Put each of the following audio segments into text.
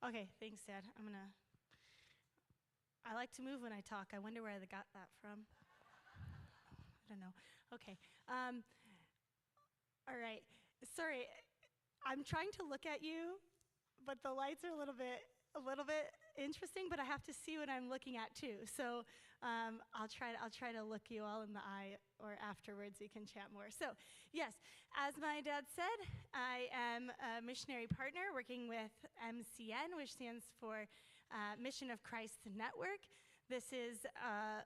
Okay, thanks, Dad. I like to move when I talk. I wonder where I got that from. I don't know. Okay. All right. Sorry, I'm trying to look at you, but the lights are a little bit interesting, but I have to see what I'm looking at too. So I'll try to look you all in the eye, or afterwards we can chat more. So yes, as my dad said, I am a missionary partner working with MCN, which stands for Mission of Christ Network. This is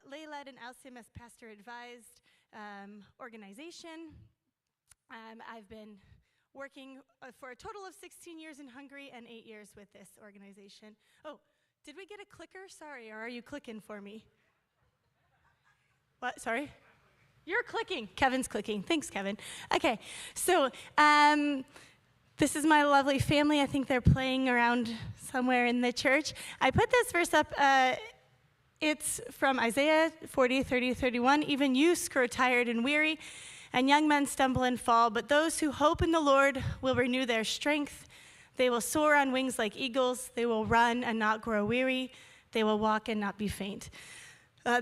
lay-led and LCMS pastor-advised organization. I've been working for a total of 16 years in Hungary and 8 years with this organization. Oh, did we get a clicker? Sorry, or are you clicking for me? What? Sorry? You're clicking. Kevin's clicking. Thanks, Kevin. Okay, so this is my lovely family. I think they're playing around somewhere in the church. I put this verse up. It's from Isaiah 40, 30, 31. Even youths grow tired and weary, and young men stumble and fall, but those who hope in the Lord will renew their strength. They will soar on wings like eagles. They will run and not grow weary. They will walk and not be faint.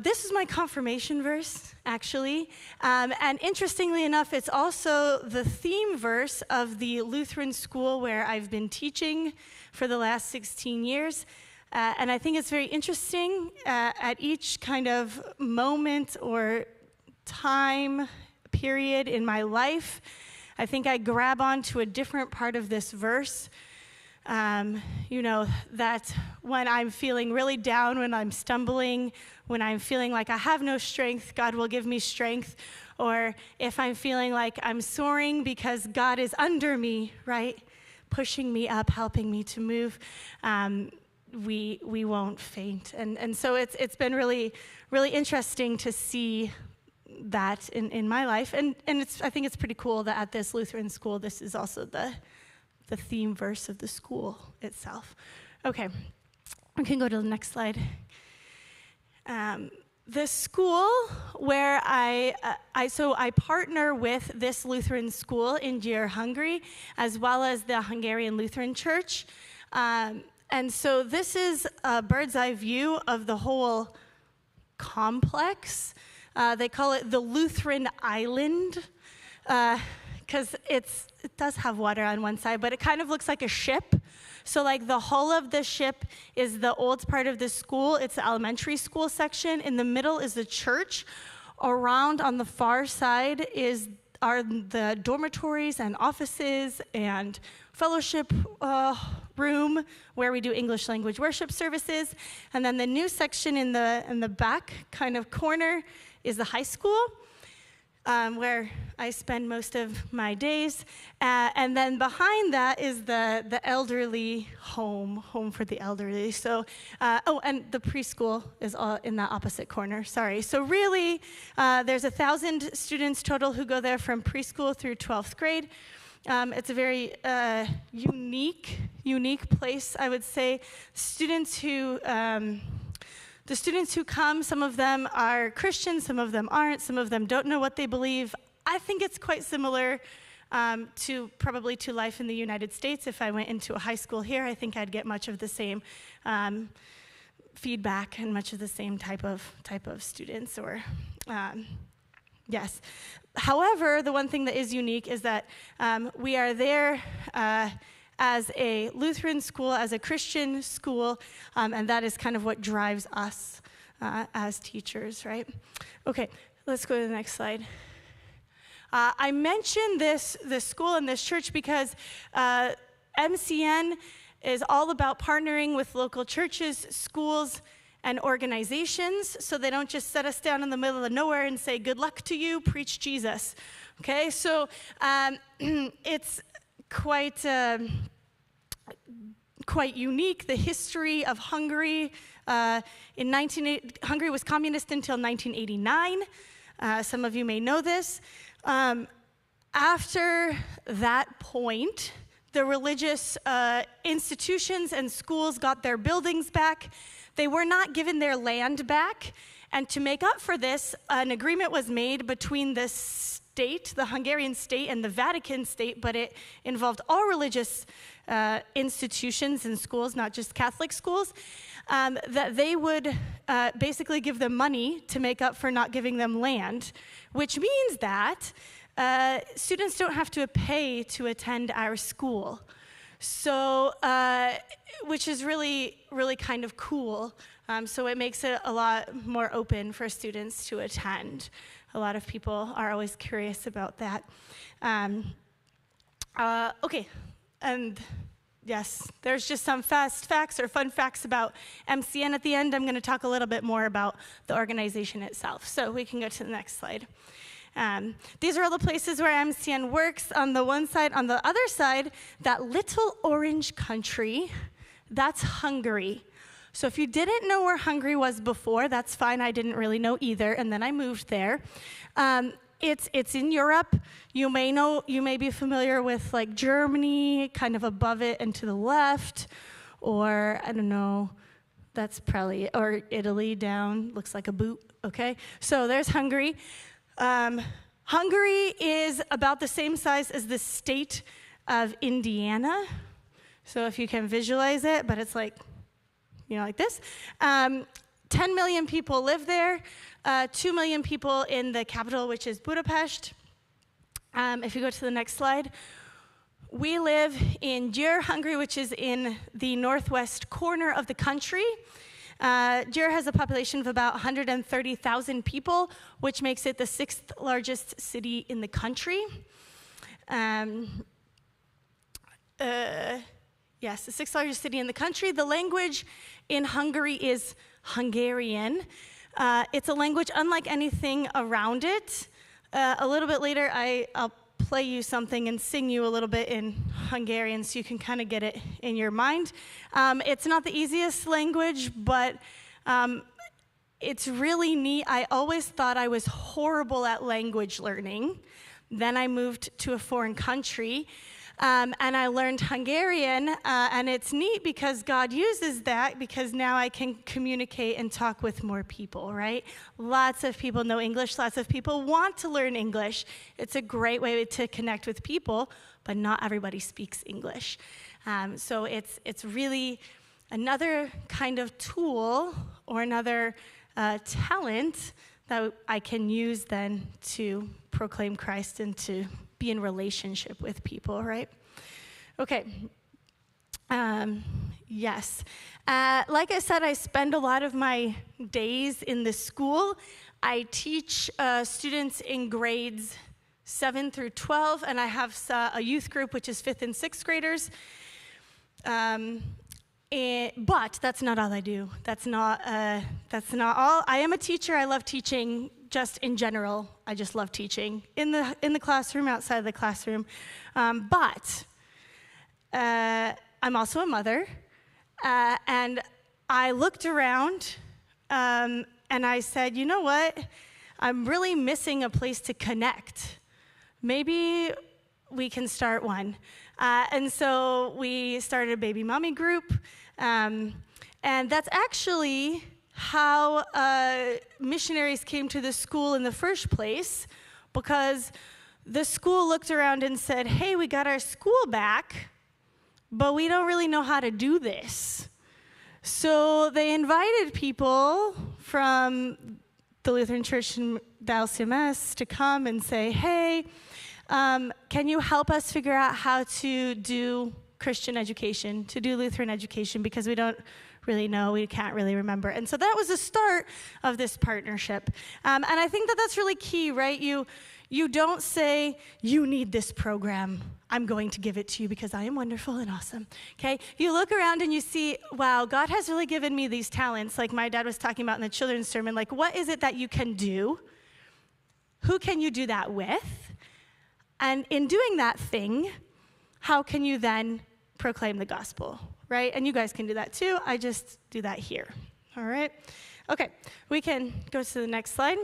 This is my confirmation verse, actually. And interestingly enough, it's also the theme verse of the Lutheran school where I've been teaching for the last 16 years. And I think it's very interesting at each kind of moment or time period in my life, I think I grab onto a different part of this verse. That when I'm feeling really down, when I'm stumbling, when I'm feeling like I have no strength, God will give me strength. Or if I'm feeling like I'm soaring because God is under me, right? Pushing me up, helping me to move, we won't faint. And so it's been really, really interesting to see that in my life, and I think it's pretty cool that at this Lutheran school, this is also the theme verse of the school itself. Okay, we can go to the next slide. The school where I partner with this Lutheran school in Győr, Hungary, as well as the Hungarian Lutheran Church, and so this is a bird's eye view of the whole complex. They call it the Lutheran Island because it does have water on one side, but it kind of looks like a ship. So like the hull of the ship is the old part of the school. It's the elementary school section. In the middle is the church. Around on the far side are the dormitories and offices and fellowship room where we do English language worship services. And then the new section in the back kind of corner is the high school, where I spend most of my days. And then behind that is the elderly home for the elderly. So, and the preschool is all in that opposite corner, sorry. So really, there's 1,000 students total who go there from preschool through 12th grade. It's a very unique place, I would say. The students who come, some of them are Christian, some of them aren't, some of them don't know what they believe. I think it's quite similar to life in the United States. If I went into a high school here, I think I'd get much of the same feedback and much of the same type of students. Yes. However, the one thing that is unique is that we are there as a Lutheran school, as a Christian school, and that is kind of what drives us as teachers, right? Okay, let's go to the next slide. I mentioned this school and this church because MCN is all about partnering with local churches, schools, and organizations, so they don't just set us down in the middle of nowhere and say, good luck to you, preach Jesus. Okay, so it's quite unique, the history of Hungary. Hungary was communist until 1989. Some of you may know this. After that point, the religious institutions and schools got their buildings back. They were not given their land back. And to make up for this, an agreement was made between the state, the Hungarian state, and the Vatican state, but it involved all religious institutions and schools, not just Catholic schools, that they would basically give them money to make up for not giving them land, which means that students don't have to pay to attend our school. So, which is really, really kind of cool. So it makes it a lot more open for students to attend. A lot of people are always curious about that. Okay, and yes, there's just some fast facts or fun facts about MCN at the end. I'm going to talk a little bit more about the organization itself. So we can go to the next slide. These are all the places where MCN works on the one side. On the other side, that little orange country, that's Hungary. So if you didn't know where Hungary was before, that's fine. I didn't really know either, and then I moved there. It's in Europe. You may be familiar with like Germany, kind of above it and to the left, or I don't know, that's probably, or Italy down, looks like a boot, okay? So there's Hungary. Hungary is about the same size as the state of Indiana. So if you can visualize it, but it's like, like this. 10 million people live there, 2 million people in the capital, which is Budapest. If you go to the next slide, we live in Győr, Hungary, which is in the northwest corner of the country. Győr has a population of about 130,000 people, which makes it the 6th largest city in the country. Yes, the 6th largest city in the country. The language in Hungary is Hungarian. It's a language unlike anything around it. A little bit later, I'll play you something and sing you a little bit in Hungarian so you can kind of get it in your mind. It's not the easiest language, but it's really neat. I always thought I was horrible at language learning. Then I moved to a foreign country, and I learned Hungarian, and it's neat because God uses that because now I can communicate and talk with more people, right? Lots of people know English. Lots of people want to learn English. It's a great way to connect with people, but not everybody speaks English. So it's really another kind of tool or another talent that I can use then to proclaim Christ and to be in relationship with people, right? Okay. Yes. Like I said, I spend a lot of my days in the school. I teach students in grades 7 through 12, and I have a youth group, which is 5th and 6th graders. But that's not all I do. That's not all. I am a teacher. I love teaching just in general. I just love teaching in the classroom, outside the classroom. But I'm also a mother, and I looked around and I said, you know what? I'm really missing a place to connect. Maybe we can start one. And so we started a baby mommy group, and that's actually how missionaries came to the school in the first place, because the school looked around and said, hey, we got our school back, but we don't really know how to do this. So they invited people from the Lutheran Church in the LCMS to come and say, hey, can you help us figure out how to do Christian education, to do Lutheran education, because we don't really know, we can't really remember. And so that was the start of this partnership. And I think that that's really key, right? You don't say, you need this program, I'm going to give it to you because I am wonderful and awesome, okay? You look around and you see, wow, God has really given me these talents, like my dad was talking about in the children's sermon, like what is it that you can do? Who can you do that with? And in doing that thing, how can you then proclaim the gospel, right? And you guys can do that too. I just do that here, all right? Okay, we can go to the next slide.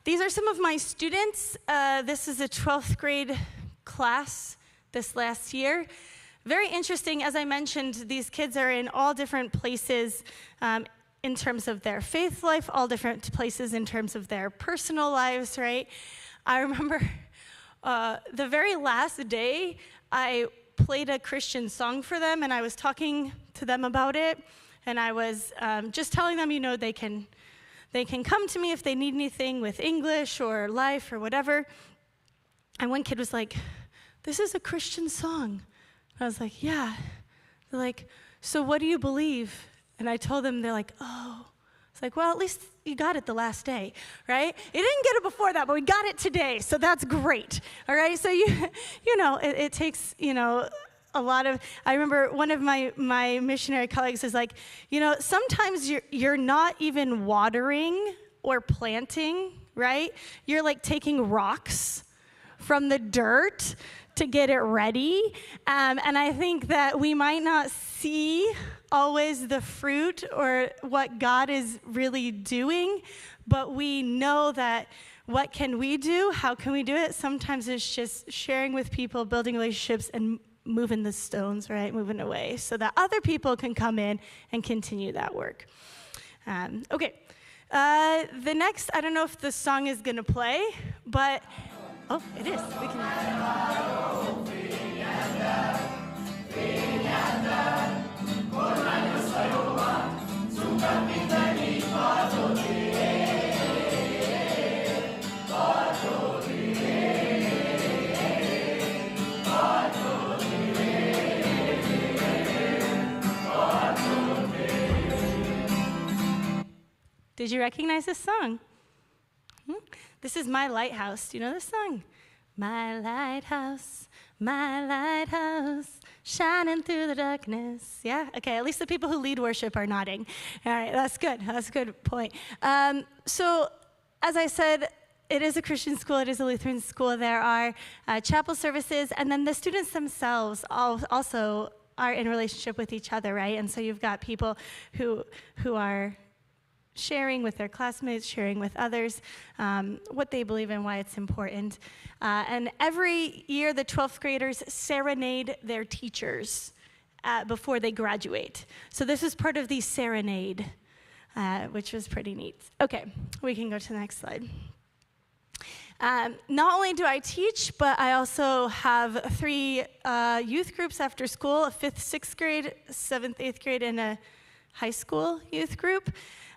These are some of my students. This is a 12th grade class this last year. Very interesting, as I mentioned, these kids are in all different places in terms of their faith life, all different places in terms of their personal lives, right? I remember the very last day, I played a Christian song for them, and I was talking to them about it, and I was just telling them, they can come to me if they need anything with English or life or whatever. And one kid was like, "This is a Christian song." And I was like, "Yeah." They're like, "So what do you believe?" And I told them, they're like, "Oh." It's like, well, at least you got it the last day, right? You didn't get it before that, but we got it today, so that's great, all right? So, it takes, a lot of, I remember one of my missionary colleagues is like, sometimes you're not even watering or planting, right? You're like taking rocks from the dirt to get it ready. And I think that we might not see always the fruit or what God is really doing, but we know that what can we do? How can we do it? Sometimes it's just sharing with people, building relationships, and moving the stones, right? Moving away so that other people can come in and continue that work. Okay. The next, I don't know if the song is going to play, but, oh, it is. We can. Did you recognize this song? This is My Lighthouse. Do you know this song? My lighthouse, shining through the darkness. Yeah? Okay, at least the people who lead worship are nodding. All right, that's good. That's a good point. So, as I said, it is a Christian school. It is a Lutheran school. There are chapel services, and then the students themselves also are in relationship with each other, right? And so you've got people who are sharing with their classmates, sharing with others what they believe in, why it's important. And every year, the 12th graders serenade their teachers before they graduate. So this is part of the serenade, which was pretty neat. Okay, we can go to the next slide. Not only do I teach, but I also have 3 youth groups after school, a 5th, 6th grade, 7th, 8th grade, and a high school youth group.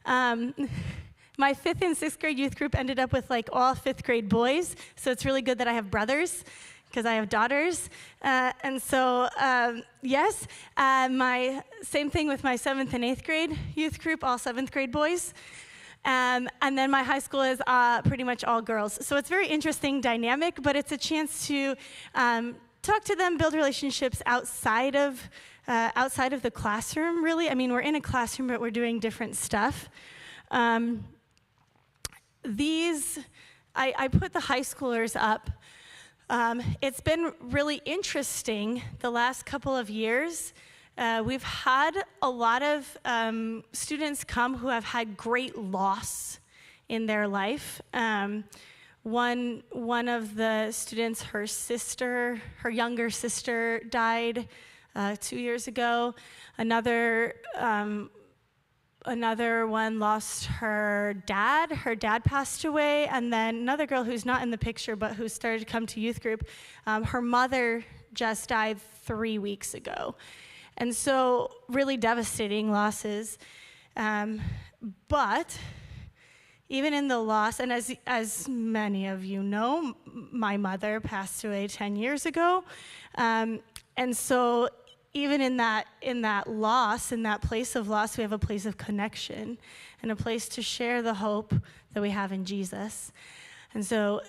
My 5th and 6th grade youth group ended up with like all 5th grade boys, so it's really good that I have brothers because I have daughters. And so, yes, my same thing with my 7th and 8th grade youth group, all 7th grade boys. And then my high school is pretty much all girls. So it's a very interesting dynamic, but it's a chance to talk to them, build relationships outside of the classroom, really. I mean, we're in a classroom, but we're doing different stuff. I put the high schoolers up. It's been really interesting the last couple of years. We've had a lot of students come who have had great loss in their life. One of the students, her younger sister died 2 years ago. Another one lost her dad. Her dad passed away. And then another girl who's not in the picture, but who started to come to youth group, her mother just died 3 weeks ago. And so really devastating losses. But even in the loss, and as many of you know, my mother passed away 10 years ago. And so even in that loss, in that place of loss, we have a place of connection and a place to share the hope that we have in Jesus. And so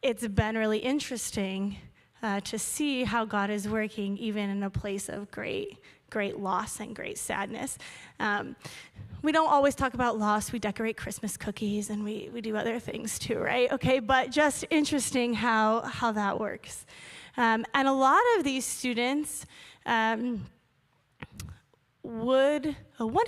it's been really interesting to see how God is working even in a place of great loss and great sadness. We don't always talk about loss. We decorate Christmas cookies and we do other things too, right? Okay, but just interesting how that works. And a lot of these students one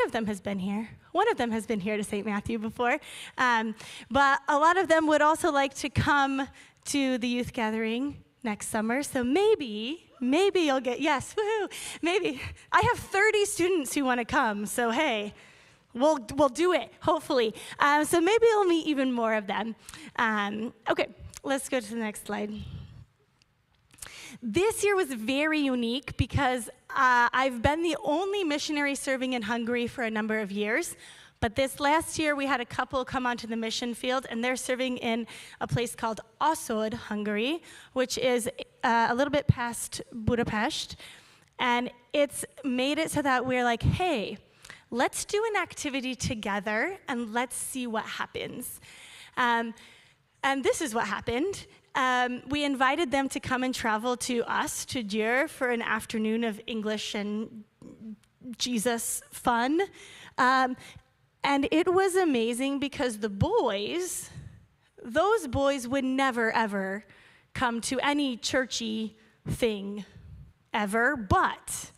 of them has been here. One of them has been here to St. Matthew before. But a lot of them would also like to come to the youth gathering next summer. So maybe you'll get, yes, woohoo, maybe. I have 30 students who want to come, so hey, we'll do it, hopefully. So maybe we'll meet even more of them. Okay, let's go to the next slide. This year was very unique because I've been the only missionary serving in Hungary for a number of years. But this last year, we had a couple come onto the mission field, and they're serving in a place called Oszod, Hungary, which is a little bit past Budapest. And it's made it so that we're like, hey, let's do an activity together, and let's see what happens. And this is what happened. We invited them to come and travel to us, to Győr, for an afternoon of English and Jesus fun. And it was amazing because those boys would never, ever come to any churchy thing ever, but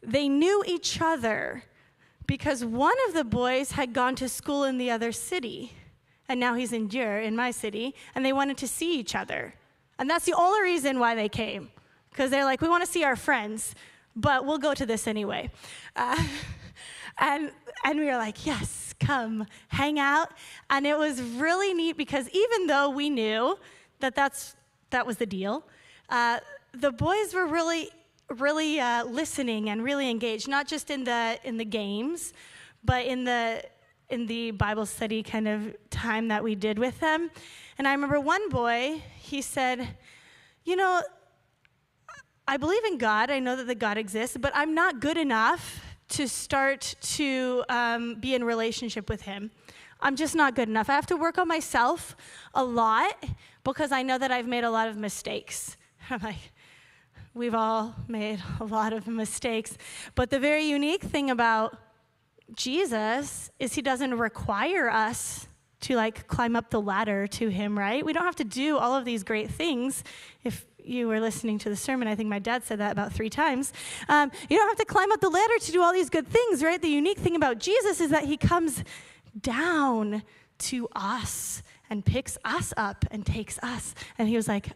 they knew each other because one of the boys had gone to school in the other city, and now he's in Győr, in my city, and they wanted to see each other. And that's the only reason why they came, because they're like, we want to see our friends, but we'll go to this anyway. And we were like, yes, come, hang out. And it was really neat because even though we knew that that was the deal, the boys were really listening and really engaged, not just in the games, but in the Bible study kind of time that we did with them. And I remember one boy, he said, you know, I believe in God. I know that the God exists, but I'm not good enough to start to be in relationship with him. I'm just not good enough. I have to work on myself a lot because I know that I've made a lot of mistakes. I'm like, we've all made a lot of mistakes. But the very unique thing about Jesus is he doesn't require us to like climb up the ladder to him, right? We don't have to do all of these great things. If you were listening to the sermon, I think my dad said that about 3 times. You don't have to climb up the ladder to do all these good things, right? The unique thing about Jesus is that he comes down to us and picks us up and takes us. And he was like,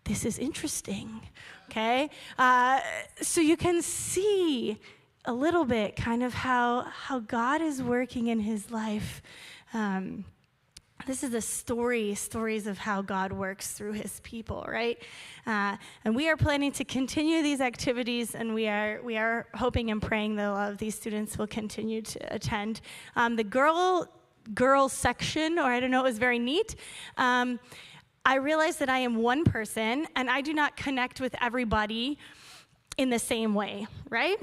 this is interesting, okay? So you can see a little bit kind of how God is working in his life. This is stories of how God works through his people, right? And we are planning to continue these activities, and we are hoping and praying that a lot of these students will continue to attend. The girl section, or I don't know, it was very neat. I realized that I am one person, and I do not connect with everybody in the same way, right?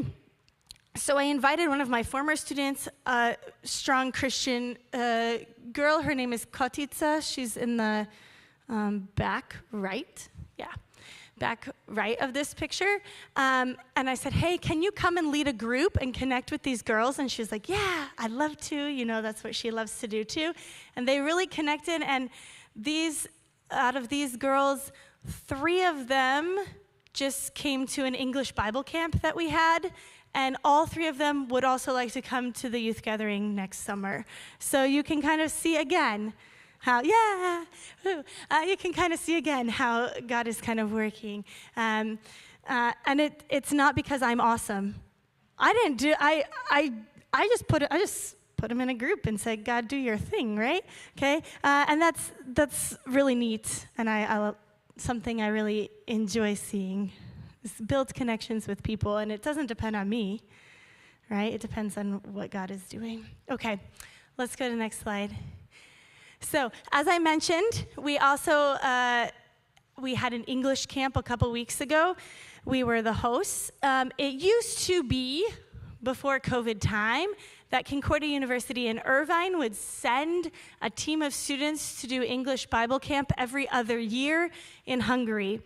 So I invited one of my former students, a strong Christian girl. Her name is Kotica. She's in the back right. Yeah, back right of this picture. And I said, hey, can you come and lead a group and connect with these girls? And she was like, yeah, I'd love to. You know, that's what she loves to do too. And they really connected. And out of these girls, 3 of them just came to an English Bible camp that we had. And all 3 of them would also like to come to the youth gathering next summer. So you can kind of see again how, you can kind of see again how God is kind of working. And it's not because I'm awesome. I just put them in a group and said, God, do your thing, right? Okay, and that's really neat, and something I really enjoy seeing. Build connections with people, and it doesn't depend on me, right? It depends on what God is doing. Okay, let's go to the next slide. So, as I mentioned, we also we had an English camp a couple weeks ago. We were the hosts. It used to be, before COVID time, that Concordia University in Irvine would send a team of students to do English Bible camp every other year in Hungary.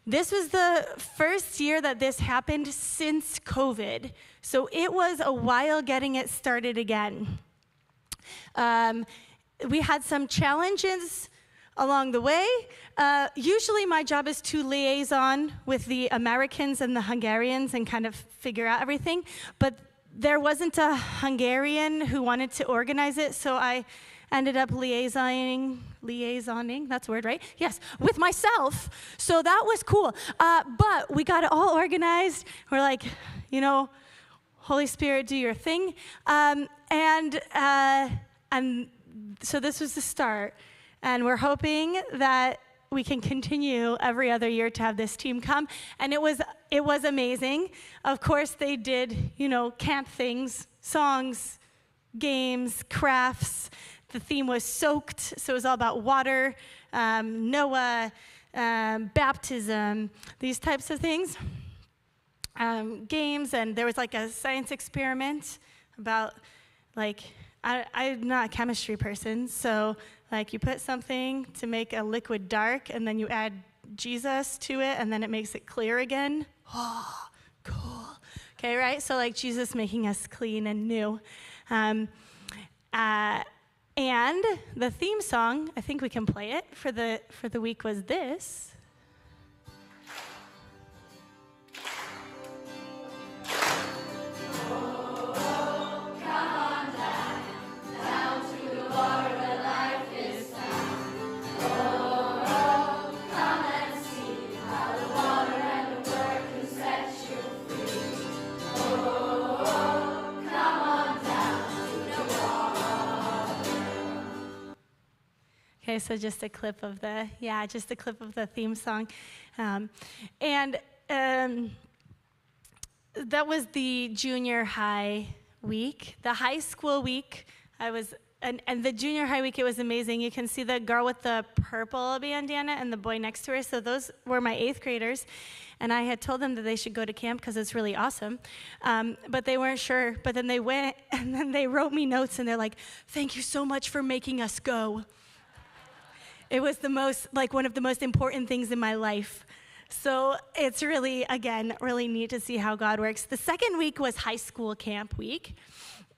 This was the first year that this happened since COVID, so it was a while getting it started again. We had some challenges along the way. Usually my job is to liaison with the Americans and the Hungarians and kind of figure out everything, but there wasn't a Hungarian who wanted to organize it, so I ended up liaisoning, that's a word, right? Yes, with myself. So that was cool. But we got it all organized. We're like, Holy Spirit, do your thing. And so this was the start. And we're hoping that we can continue every other year to have this team come. And it was amazing. Of course, they did, camp things, songs, games, crafts. The theme was soaked, so it was all about water, Noah, baptism, these types of things. Games, and there was like a science experiment about I'm not a chemistry person, so you put something to make a liquid dark, and then you add Jesus to it, and then it makes it clear again. Oh, cool. Okay, right? So Jesus making us clean and new. And the theme song, I think we can play it for the week, was this. Okay, so just a clip of the theme song. That was the junior high week. The high school week, and the junior high week, it was amazing. You can see the girl with the purple bandana and the boy next to her. So those were my 8th graders. And I had told them that they should go to camp because it's really awesome. But they weren't sure. But then they went, and then they wrote me notes, and they're like, "Thank you so much for making us go." It was one of the most important things in my life. So it's really, again, really neat to see how God works. The second week was high school camp week.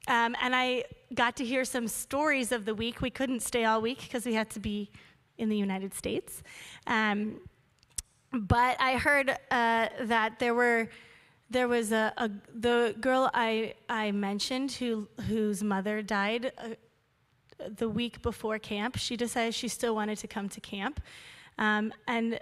And I got to hear some stories of the week. We couldn't stay all week because we had to be in the United States. But I heard that there was the girl I mentioned whose mother died the week before camp. She decided she still wanted to come to camp. And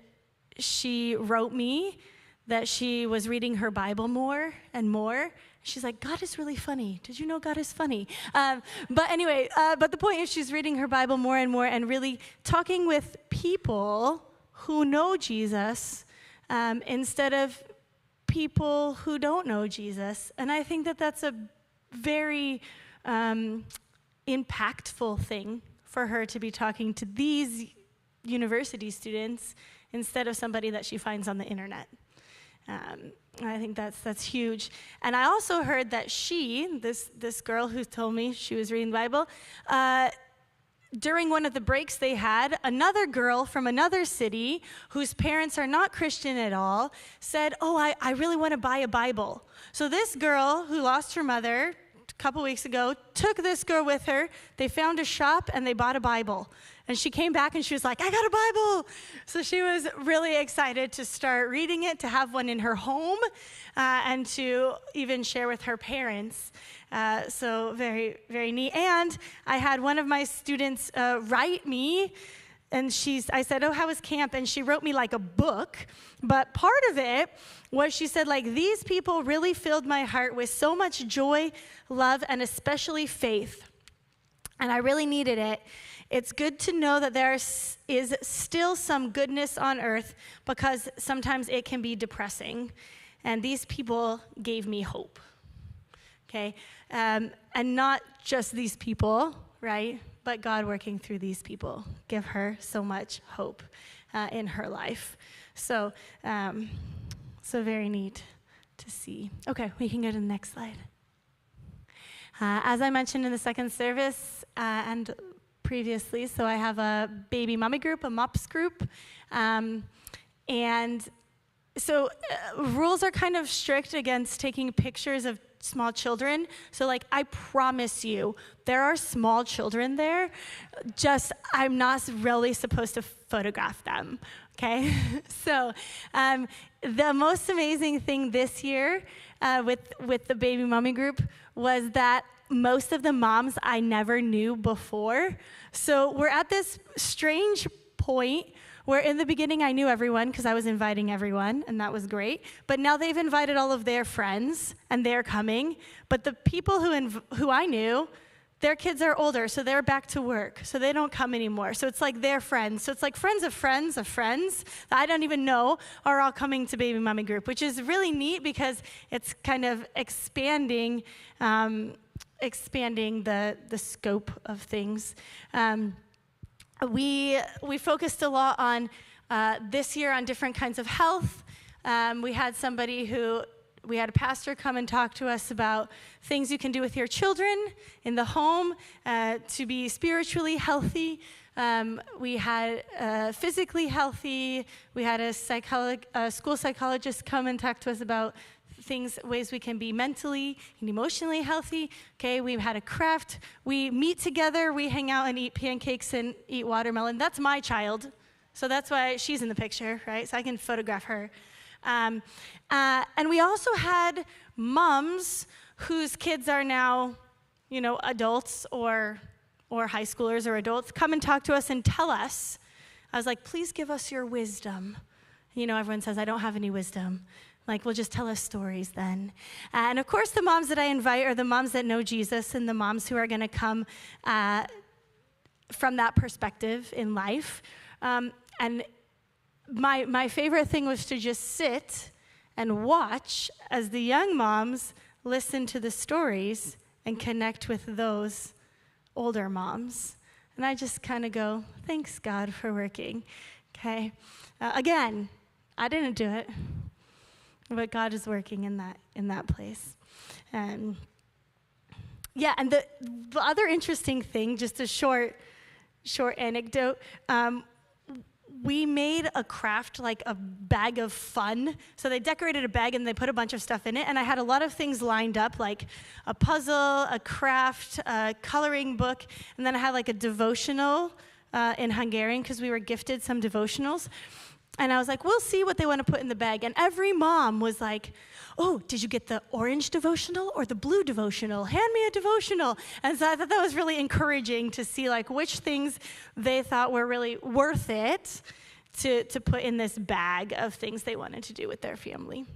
she wrote me that she was reading her Bible more and more. She's like, "God is really funny. Did you know God is funny?" But anyway, but the point is she's reading her Bible more and more and really talking with people who know Jesus instead of people who don't know Jesus. And I think that that's a very impactful thing for her to be talking to these university students instead of somebody that she finds on the internet. I think that's huge. And I also heard that this girl who told me she was reading the Bible, during one of the breaks they had, another girl from another city whose parents are not Christian at all said, "Oh, I really want to buy a Bible." So this girl who lost her mother a couple weeks ago took this girl with her. They found a shop and they bought a Bible. And she came back and she was like, "I got a Bible." So she was really excited to start reading it, to have one in her home, and to even share with her parents. So very, very neat. And I had one of my students write me, and I said, "Oh, how was camp?" And she wrote me like a book. But part of it was she said, "These people really filled my heart with so much joy, love, and especially faith. And I really needed it. It's good to know that there is still some goodness on earth because sometimes it can be depressing. And these people gave me hope." Okay? And not just these people, right? But God working through these people give her so much hope in her life. So very neat to see. Okay, we can go to the next slide. As I mentioned in the second service and previously, so I have a baby mommy group, a MOPS group, and so rules are kind of strict against taking pictures of small children. So I promise you, there are small children there, just I'm not really supposed to photograph them, okay? So the most amazing thing this year with the baby mommy group was that most of the moms I never knew before. So we're at this strange point where in the beginning I knew everyone because I was inviting everyone, and that was great. But now they've invited all of their friends, and they're coming. But the people who I knew, their kids are older, so they're back to work, so they don't come anymore. So it's like their friends. So it's like friends of friends of friends that I don't even know are all coming to Baby Mommy Group, which is really neat because it's kind of expanding the scope of things. We focused a lot on this year on different kinds of health. We had a pastor come and talk to us about things you can do with your children in the home to be spiritually healthy. We had physically healthy. We had a school psychologist come and talk to us about ways we can be mentally and emotionally healthy. Okay, we've had a craft. We meet together. We hang out and eat pancakes and eat watermelon. That's my child, so that's why she's in the picture, right? So I can photograph her. And we also had moms whose kids are now, adults or high schoolers or adults come and talk to us and tell us. I was like, please give us your wisdom. Everyone says, I don't have any wisdom. Like, well, just tell us stories then. And of course, the moms that I invite are the moms that know Jesus and the moms who are going to come from that perspective in life. And my favorite thing was to just sit and watch as the young moms listen to the stories and connect with those older moms. And I just kind of go, thanks, God, for working. Okay. Again, I didn't do it, but God is working in that place. And the other interesting thing, just a short anecdote, we made a craft, like a bag of fun. So they decorated a bag and they put a bunch of stuff in it. And I had a lot of things lined up, like a puzzle, a craft, a coloring book. And then I had like a devotional in Hungarian because we were gifted some devotionals. And I was like, we'll see what they want to put in the bag. And every mom was like, oh, did you get the orange devotional or the blue devotional? Hand me a devotional. And so I thought that was really encouraging to see like which things they thought were really worth it to put in this bag of things they wanted to do with their family.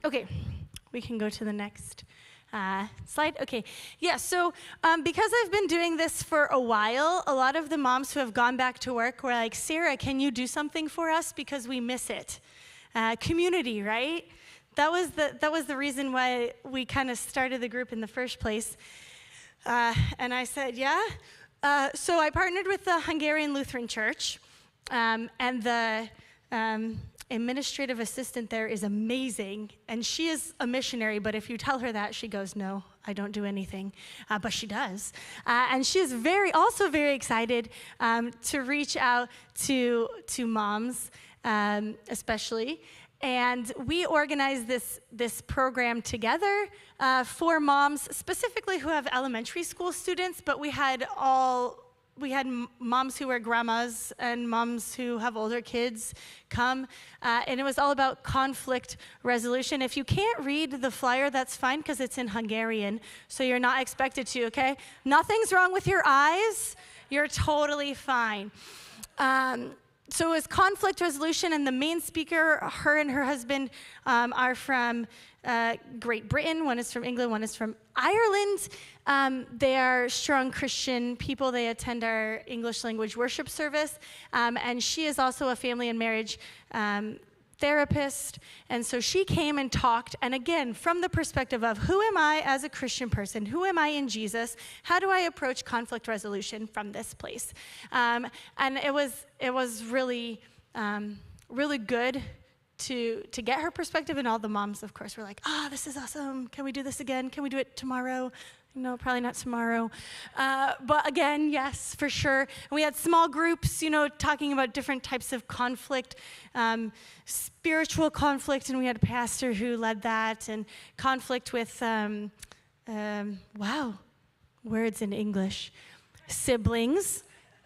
Okay, we can go to the next slide. Okay, yeah, so because I've been doing this for a while, a lot of the moms who have gone back to work were like, Sarah, can you do something for us because we miss it? Community, right? That was the reason why we kind of started the group in the first place. And I said, yeah. So I partnered with the Hungarian Lutheran Church, and the administrative assistant there is amazing, and she is a missionary, but if you tell her that, she goes, no, I don't do anything, but she does. And she is also very excited to reach out to moms, especially. And we organized this program together for moms, specifically who have elementary school students, but we had moms who were grandmas and moms who have older kids come, and it was all about conflict resolution. If you can't read the flyer, that's fine, because it's in Hungarian, so you're not expected to, okay? Nothing's wrong with your eyes. You're totally fine. So it was conflict resolution, and the main speaker, her and her husband, are from Great Britain. One is from England, one is from Ireland. They are strong Christian people. They attend our English language worship service. And she is also a family and marriage therapist. And so she came and talked, and again, from the perspective of who am I as a Christian person? Who am I in Jesus? How do I approach conflict resolution from this place? And it was really, really good to get her perspective, and all the moms, of course, were like, this is awesome. Can we do this again? Can we do it tomorrow? No, probably not tomorrow. But again, yes, for sure. And we had small groups, talking about different types of conflict, spiritual conflict, and we had a pastor who led that, and conflict with, words in English, siblings.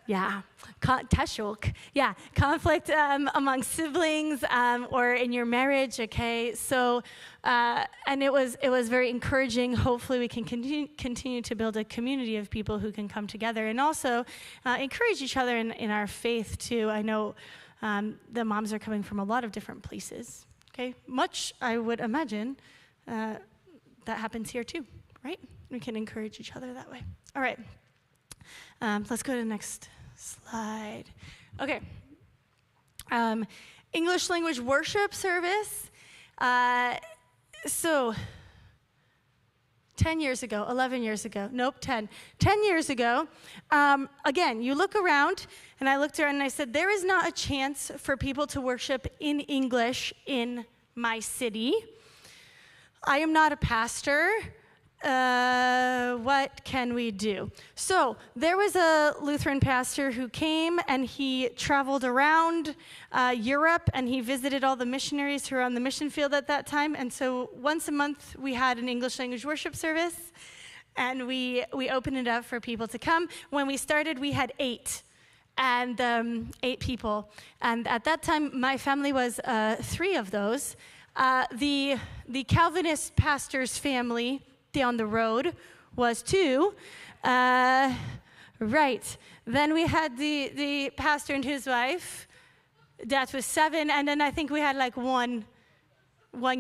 Yeah, tashok. Yeah, conflict among siblings or in your marriage. Okay, so and it was very encouraging. Hopefully, we can continue to build a community of people who can come together and also encourage each other in our faith too. I know the moms are coming from a lot of different places. Okay, much I would imagine that happens here too, right? We can encourage each other that way. All right. Let's go to the next slide. Okay. English language worship service. So 10 years ago, 11 years ago, nope, 10 years ago, again, you look around, and I looked around and I said, there is not a chance for people to worship in English in my city. I am not a pastor. What can we do? So there was a Lutheran pastor who came and he traveled around Europe and he visited all the missionaries who were on the mission field at that time. And so once a month we had an English language worship service and we opened it up for people to come. When we started, we had 8 people. And at that time, my family was 3 of those. The Calvinist pastor's family down the road was 2. Right. Then we had the pastor and his wife. That was 7. And then I think we had like one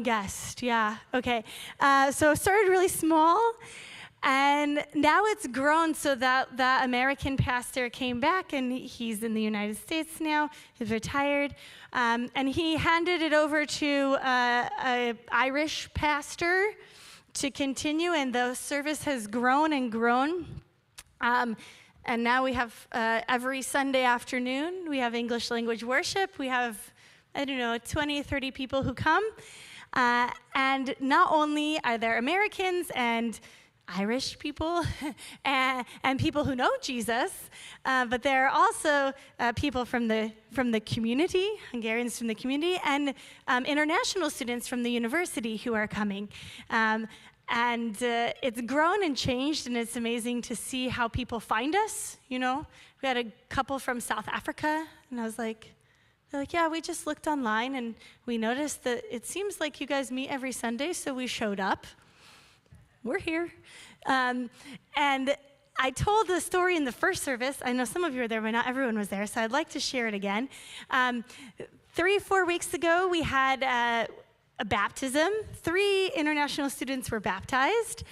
guest. Yeah. Okay. So it started really small. And now it's grown so that the American pastor came back, and he's in the United States now. He's retired. And he handed it over to an Irish pastor to continue, and the service has grown and grown. And now we have every Sunday afternoon, we have English language worship. We have, 20, 30 people who come. And not only are there Americans and Irish people and people who know Jesus, but there are also people from the community, Hungarians from the community, and international students from the university who are coming. And it's grown and changed, and it's amazing to see how people find us, We had a couple from South Africa, and I was like, they're like, yeah, we just looked online, and we noticed that it seems like you guys meet every Sunday, so we showed up. We're here. And I told the story in the first service. I know some of you were there, but not everyone was there, so I'd like to share it again. 3-4 weeks ago, we had a baptism. 3 international students were baptized.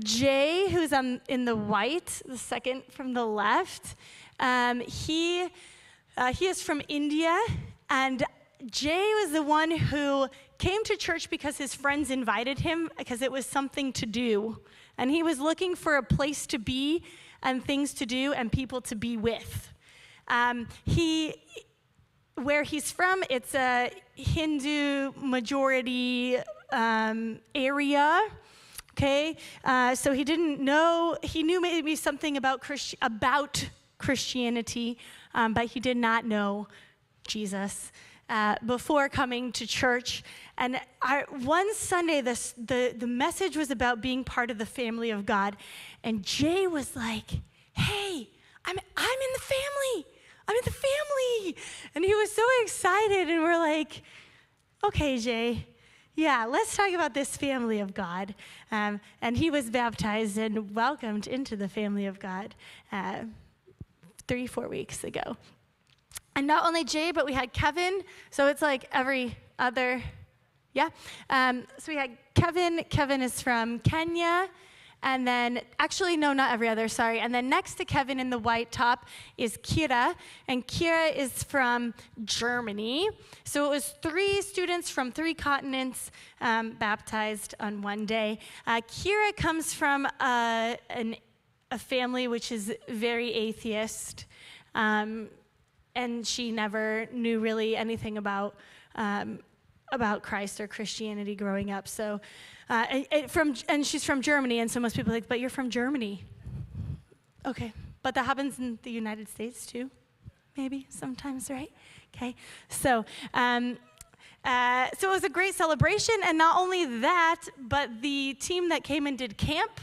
Jay, who's in the white, the second from the left, he is from India, and Jay was the one who came to church because his friends invited him, because it was something to do. And he was looking for a place to be and things to do and people to be with. Where he's from, it's a Hindu majority area, okay? So he didn't know, he knew maybe something about Christianity, but he did not know Jesus before coming to church. And one Sunday, the message was about being part of the family of God. And Jay was like, hey, I'm in the family. I'm in the family. And he was so excited. And we're like, okay, Jay, yeah, let's talk about this family of God. And he was baptized and welcomed into the family of God 3-4 weeks ago. And not only Jay, but we had Kevin. So it's like every other, yeah. So we had Kevin. Kevin is from Kenya. And then, actually, no, not every other, sorry. And then next to Kevin in the white top is Kira. And Kira is from Germany. So it was 3 students from 3 continents baptized on one day. Kira comes from a family which is very atheist. And she never knew really anything about Christ or Christianity growing up. So, and she's from Germany, and so most people are like, but you're from Germany. Okay, but that happens in the United States too, maybe sometimes, right? Okay, so it was a great celebration, and not only that, but the team that came and did camp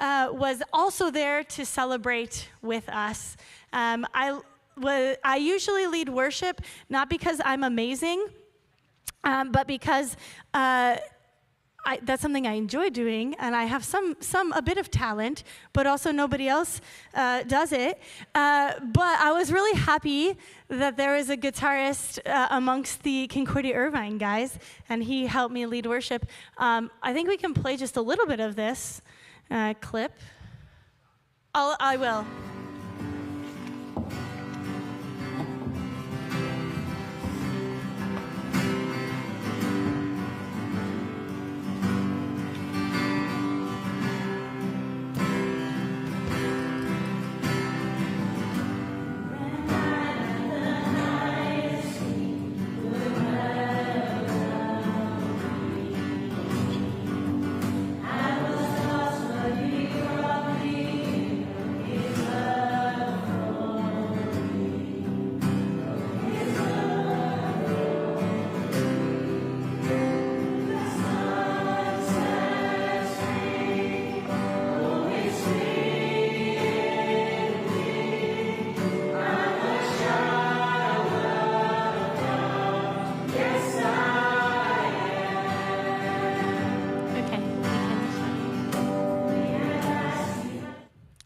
was also there to celebrate with us. I usually lead worship, not because I'm amazing, but because I that's something I enjoy doing, and I have a bit of talent, but also nobody else does it. But I was really happy that there was a guitarist amongst the Concordia Irvine guys, and he helped me lead worship. I think we can play just a little bit of this clip. I will.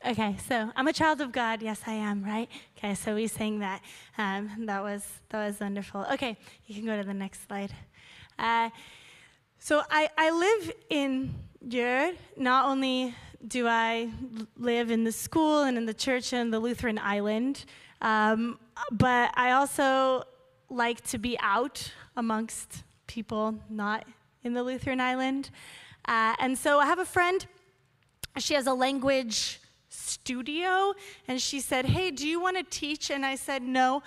Okay, so I'm a child of God. Yes, I am, right? Okay, so we sang that. That was wonderful. Okay, you can go to the next slide. So I live in Djurgården. Not only do I live in the school and in the church and the Lutheran Island, but I also like to be out amongst people not in the Lutheran Island. And so I have a friend. She has a language studio, and she said, hey, do you want to teach? And I said, no,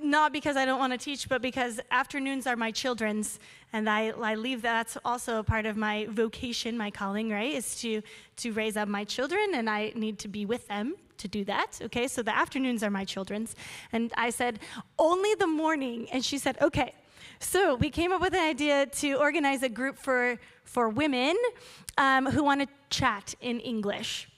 not because I don't want to teach, but because afternoons are my children's, and I leave that's also a part of my vocation, my calling, right, is to raise up my children, and I need to be with them to do that, okay? So the afternoons are my children's. And I said, only the morning. And she said, okay. So we came up with an idea to organize a group for women who want to chat in English.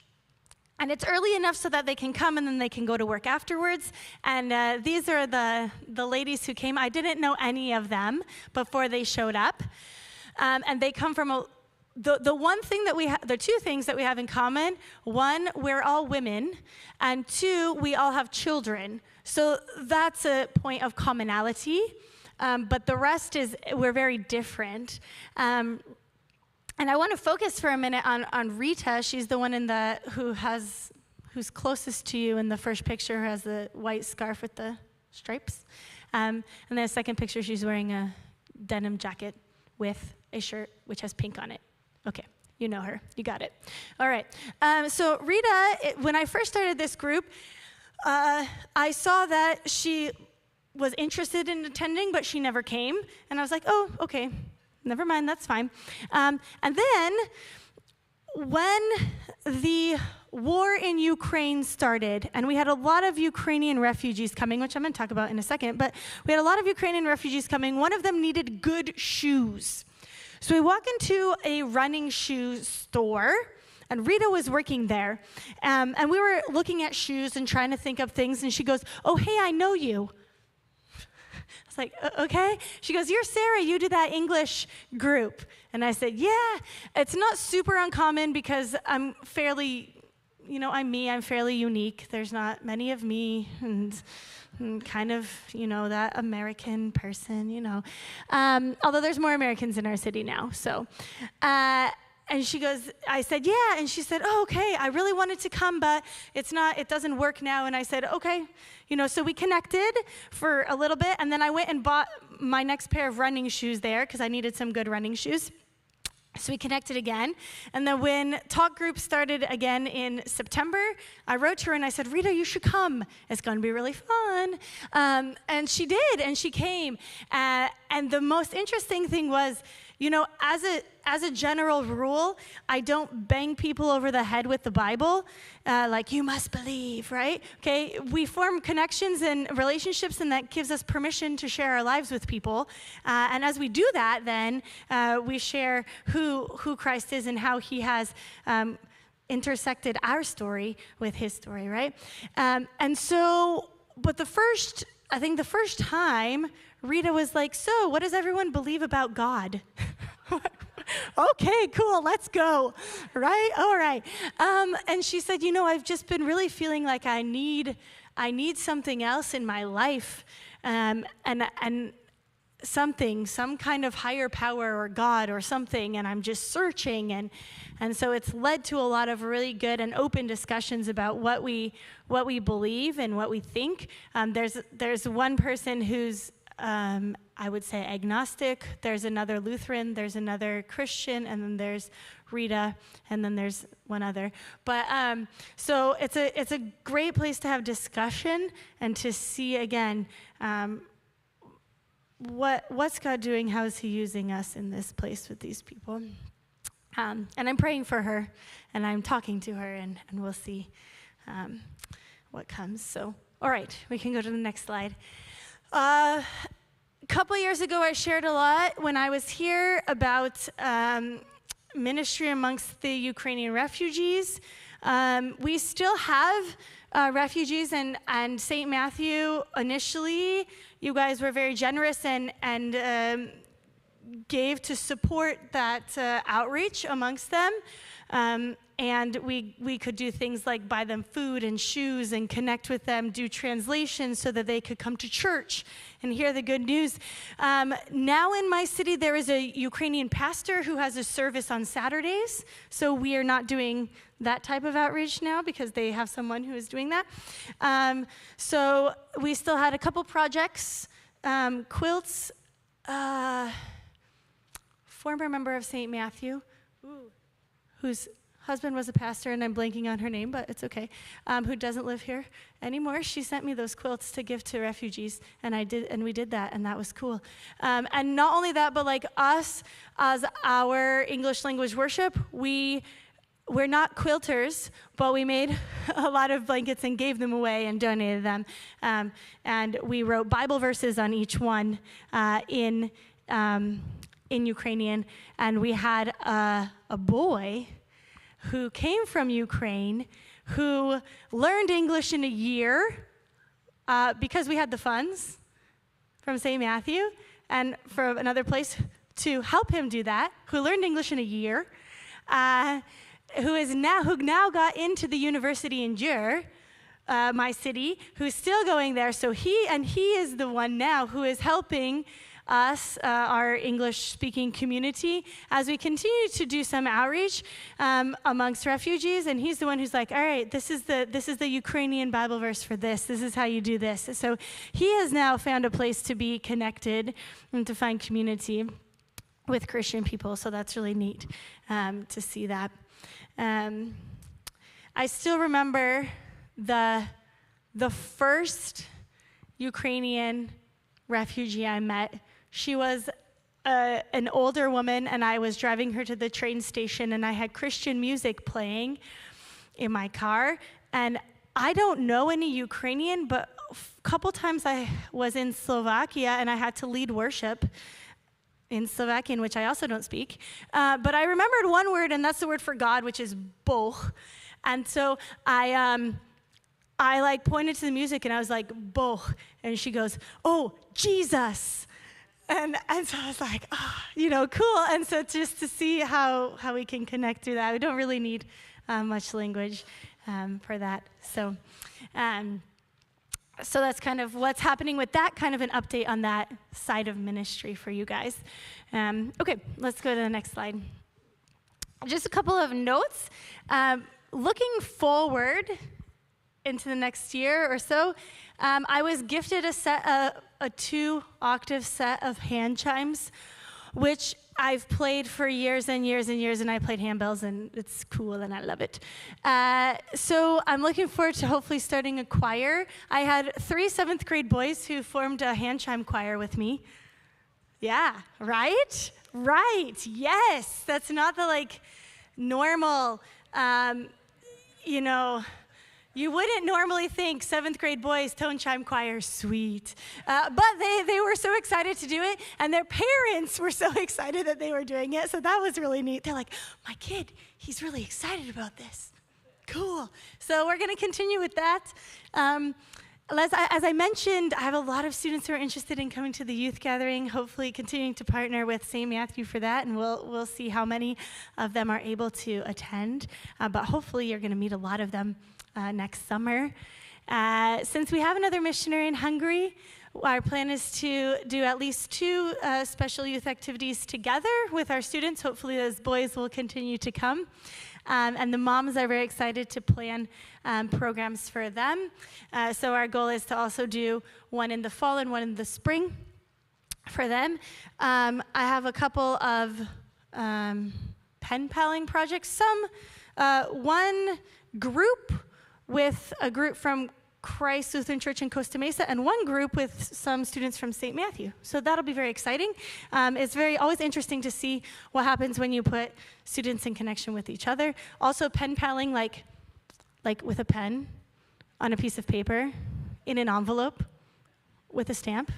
And it's early enough so that they can come and then they can go to work afterwards. And these are the ladies who came. I didn't know any of them before they showed up. And they come from the one thing that the two things that we have in common: one, we're all women, and two, we all have children. So that's a point of commonality. But the rest is we're very different. And I want to focus for a minute on Rita. She's the one who's closest to you in the first picture, who has the white scarf with the stripes. And then the second picture, she's wearing a denim jacket with a shirt which has pink on it. Okay, you know her. You got it. All right. So Rita, when I first started this group, I saw that she was interested in attending, but she never came. And I was like, oh, okay. Never mind, that's fine. And then when the war in Ukraine started, and we had a lot of Ukrainian refugees coming, which I'm going to talk about in a second, but we had a lot of Ukrainian refugees coming. One of them needed good shoes. So we walk into a running shoe store, and Rita was working there. And we were looking at shoes and trying to think of things, and she goes, oh, hey, I know you. I was like, okay. She goes, you're Sarah, you do that English group. And I said, yeah. It's not super uncommon because I'm fairly, I'm me, I'm fairly unique. There's not many of me, and kind of, that American person, although there's more Americans in our city now, so. And she goes, I said, yeah. And she said, oh, okay, I really wanted to come, but it doesn't work now. And I said, okay. So we connected for a little bit, and then I went and bought my next pair of running shoes there because I needed some good running shoes. So we connected again. And then when talk group started again in September, I wrote to her and I said, Rita, you should come. It's going to be really fun. And she did, and she came. And the most interesting thing was, as a general rule, I don't bang people over the head with the Bible, like, you must believe, right? Okay, we form connections and relationships, and that gives us permission to share our lives with people. And as we do that, then we share who Christ is and how he has intersected our story with his story, right? And so, but the first time, Rita was like, so what does everyone believe about God? okay, cool, let's go, right? All right. And she said, I've just been really feeling like I need something else in my life, and some kind of higher power or God or something, and I'm just searching, and so it's led to a lot of really good and open discussions about what we believe and what we think. There's one person who's I would say agnostic, there's another Lutheran, there's another Christian, and then there's Rita, and then there's one other. But so it's a great place to have discussion and to see again, what's God doing? How is he using us in this place with these people? And I'm praying for her, and I'm talking to her, and we'll see what comes. So, all right, we can go to the next slide. A couple years ago, I shared a lot when I was here about ministry amongst the Ukrainian refugees. We still have refugees, and St. Matthew, initially, you guys were very generous and gave to support that outreach amongst them. And we could do things like buy them food and shoes and connect with them, do translations so that they could come to church and hear the good news. Now in my city, there is a Ukrainian pastor who has a service on Saturdays. So we are not doing that type of outreach now because they have someone who is doing that. So we still had a couple projects, quilts, former member of St. Matthew, whose husband was a pastor, and I'm blanking on her name, but it's okay, who doesn't live here anymore. She sent me those quilts to give to refugees, and we did that, and that was cool. And not only that, but like us as our English language worship, we're not quilters, but we made a lot of blankets and gave them away and donated them. And we wrote Bible verses on each one in Ukrainian. And we had a boy who came from Ukraine who learned English in a year because we had the funds from St. Matthew and from another place to help him do that, who learned English in a year. Who now got into the university in Djur, my city, who's still going there. So he is the one now who is helping us, our English-speaking community, as we continue to do some outreach amongst refugees. And he's the one who's like, all right, this is the Ukrainian Bible verse for this. This is how you do this. So he has now found a place to be connected and to find community with Christian people. So that's really neat to see that. I still remember the first Ukrainian refugee I met. She was an older woman, and I was driving her to the train station, and I had Christian music playing in my car. And I don't know any Ukrainian, but a couple times I was in Slovakia, and I had to lead worship in Slovakian, which I also don't speak. But I remembered one word, and that's the word for God, which is Boh. And so I like pointed to the music, and I was like, Boh. And she goes, oh, Jesus. And so I was like, cool. And so just to see how we can connect through that. We don't really need much language for that. So that's kind of what's happening with that, kind of an update on that side of ministry for you guys. Okay, let's go to the next slide. Just a couple of notes. Looking forward into the next year or so, I was gifted a 2-octave set of hand chimes, which I've played for years and years and years, and I played handbells, and it's cool, and I love it. So I'm looking forward to hopefully starting a choir. I had 3 7th grade boys who formed a hand chime choir with me. Yeah, right? Right, yes. That's not the, normal, you wouldn't normally think 7th grade boys, tone chime choir, sweet. But they were so excited to do it, and their parents were so excited that they were doing it, so that was really neat. They're like, my kid, he's really excited about this. Cool. So we're going to continue with that. as I mentioned, I have a lot of students who are interested in coming to the youth gathering, hopefully continuing to partner with St. Matthew for that, and we'll see how many of them are able to attend. But hopefully you're going to meet a lot of them next summer. Since we have another missionary in Hungary, our plan is to do at least 2 special youth activities together with our students. Hopefully those boys will continue to come. And the moms are very excited to plan programs for them. So our goal is to also do one in the fall and one in the spring for them. I have a couple of pen paling projects. One group with a group from Christ Lutheran Church in Costa Mesa, and one group with some students from St. Matthew. So that'll be very exciting. It's always interesting to see what happens when you put students in connection with each other. Also, pen paling, like with a pen on a piece of paper in an envelope with a stamp.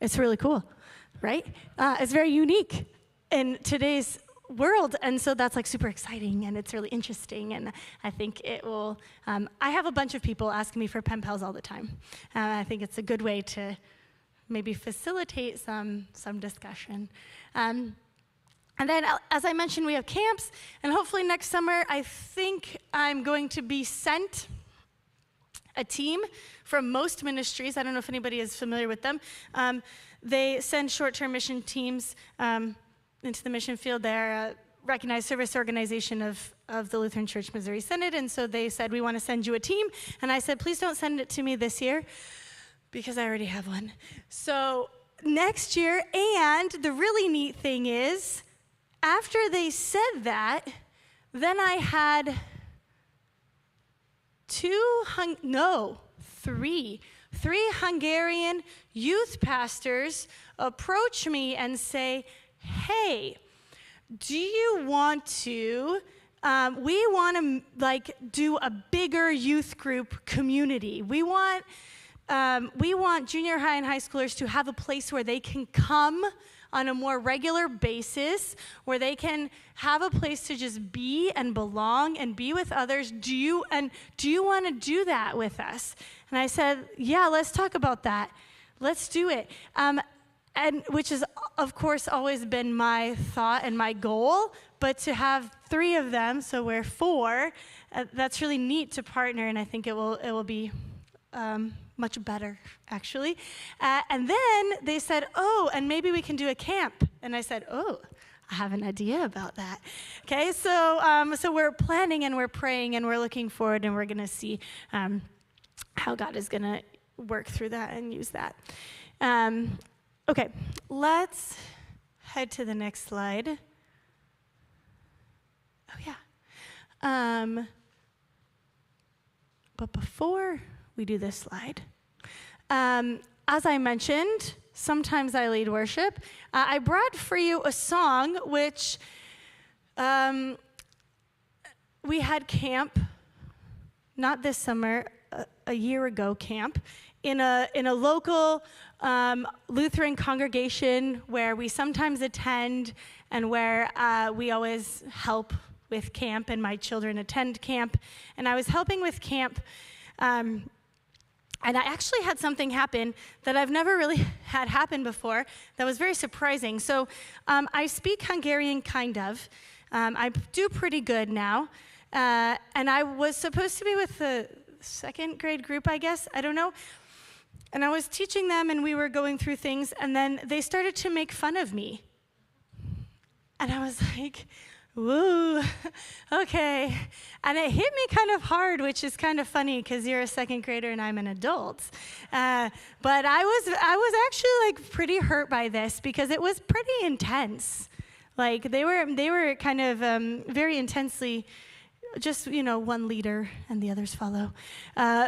It's really cool, right? It's very unique in today's world, and so that's like super exciting, and it's really interesting, and I think it will, I have a bunch of people asking me for pen pals all the time. I think it's a good way to maybe facilitate some discussion. And then, as I mentioned, we have camps, and hopefully next summer, I think I'm going to be sent a team from most ministries. I don't know if anybody is familiar with them. They send short-term mission teams into the mission field. They're a recognized service organization of the Lutheran Church Missouri Synod, and so they said, we want to send you a team, and I said, please don't send it to me this year, because I already have one. So next year, and the really neat thing is, after they said that, then I had three Hungarian youth pastors approach me and say, hey, do you want to, we want to do a bigger youth group community. We want junior high and high schoolers to have a place where they can come on a more regular basis, where they can have a place to just be and belong and be with others. Do you want to do that with us? And I said, yeah, let's talk about that. Let's do it. And which has, of course, always been my thought and my goal, but to have 3 of them, so we're 4, that's really neat to partner, and I think it will be much better, actually. And then they said, oh, and maybe we can do a camp. And I said, oh, I have an idea about that. Okay, so we're planning and we're praying and we're looking forward, and we're going to see how God is going to work through that and use that. Okay, let's head to the next slide. Oh, yeah. But before we do this slide, as I mentioned, sometimes I lead worship. I brought for you a song which we had camp, not this summer, a year ago camp, in a local Lutheran congregation where we sometimes attend and where we always help with camp, and my children attend camp. And I was helping with camp, and I actually had something happen that I've never really had happen before that was very surprising. So I speak Hungarian, kind of. I do pretty good now. And I was supposed to be with the 2nd grade group, I guess. I don't know. And I was teaching them, and we were going through things, and then they started to make fun of me. And I was like, woo, okay. And it hit me kind of hard, which is kind of funny because you're a 2nd grader and I'm an adult. But I was actually like pretty hurt by this because it was pretty intense. Like they were kind of very intensely, just, one leader and the others follow,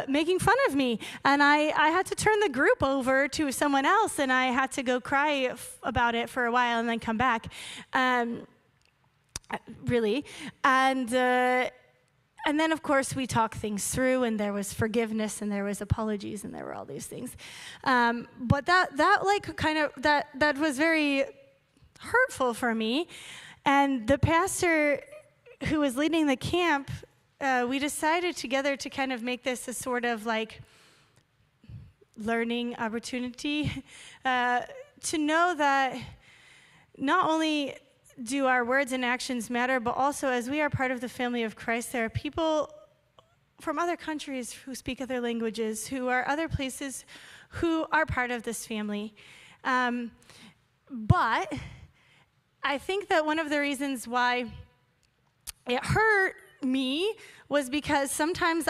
making fun of me. And I had to turn the group over to someone else, and I had to go cry about it for a while and then come back. Really. And then, of course, we talked things through, and there was forgiveness, and there was apologies, and there were all these things. But that was very hurtful for me. And the pastor who was leading the camp, we decided together to kind of make this a sort of like learning opportunity to know that not only do our words and actions matter, but also as we are part of the family of Christ, there are people from other countries who speak other languages, who are other places who are part of this family. But I think that one of the reasons why it hurt me was because sometimes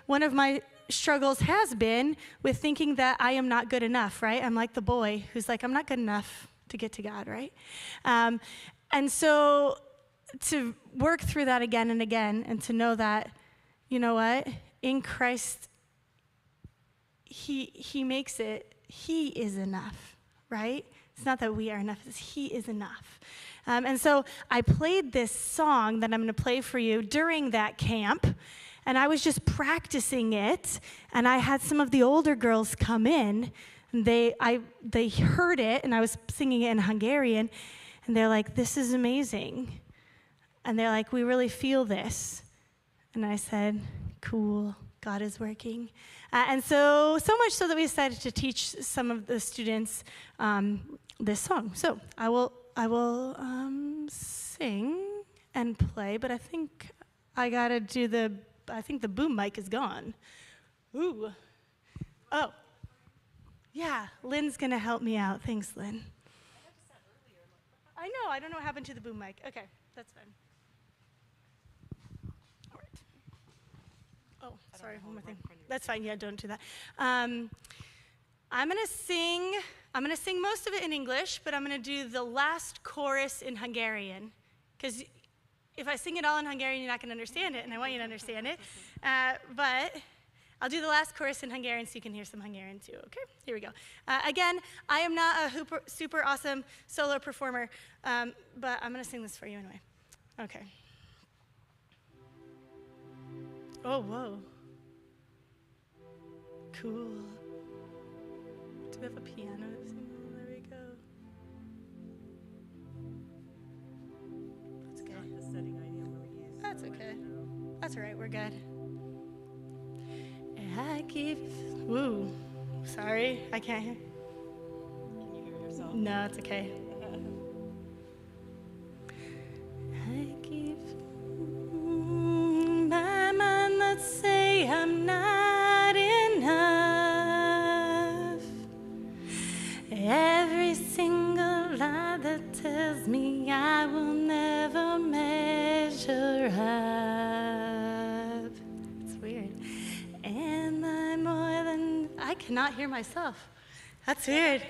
one of my struggles has been with thinking that I am not good enough, right? I'm like the boy who's like, I'm not good enough to get to God, right? And so to work through that again and again and to know that, you know what, in Christ, he makes it, he is enough, right? It's not that we are enough, it's he is enough. And so I played this song that I'm going to play for you during that camp, and I was just practicing it, and I had some of the older girls come in, and they heard it, and I was singing it in Hungarian, and they're like, this is amazing. And they're like, we really feel this. And I said, cool, God is working. And so much so that we decided to teach some of the students this song. So I will sing and play, but I think I gotta do I think the boom mic is gone. Ooh. Oh. Yeah, Lynn's gonna help me out. Thanks, Lynn. I know, I don't know what happened to the boom mic. Okay, that's fine. All right. Oh, sorry, one more thing. That's fine, yeah, don't do that. I'm gonna sing most of it in English, but I'm gonna do the last chorus in Hungarian, because if I sing it all in Hungarian, you're not gonna understand it, and I want you to understand it. But I'll do the last chorus in Hungarian so you can hear some Hungarian too, okay? Here we go. Again, I am not a super awesome solo performer, but I'm gonna sing this for you anyway. Okay. Oh, whoa. Cool. Do we have a piano? There we go. That's okay. Not the setting I normally use. That's okay. That's all right, we're good. I keep, ooh, sorry, I can't hear. Can you hear yourself? No, it's okay. I keep my mind that say I'm not enough. Every single lie that tells me I will never measure up. It's weird. Am I more than, I cannot hear myself. That's weird.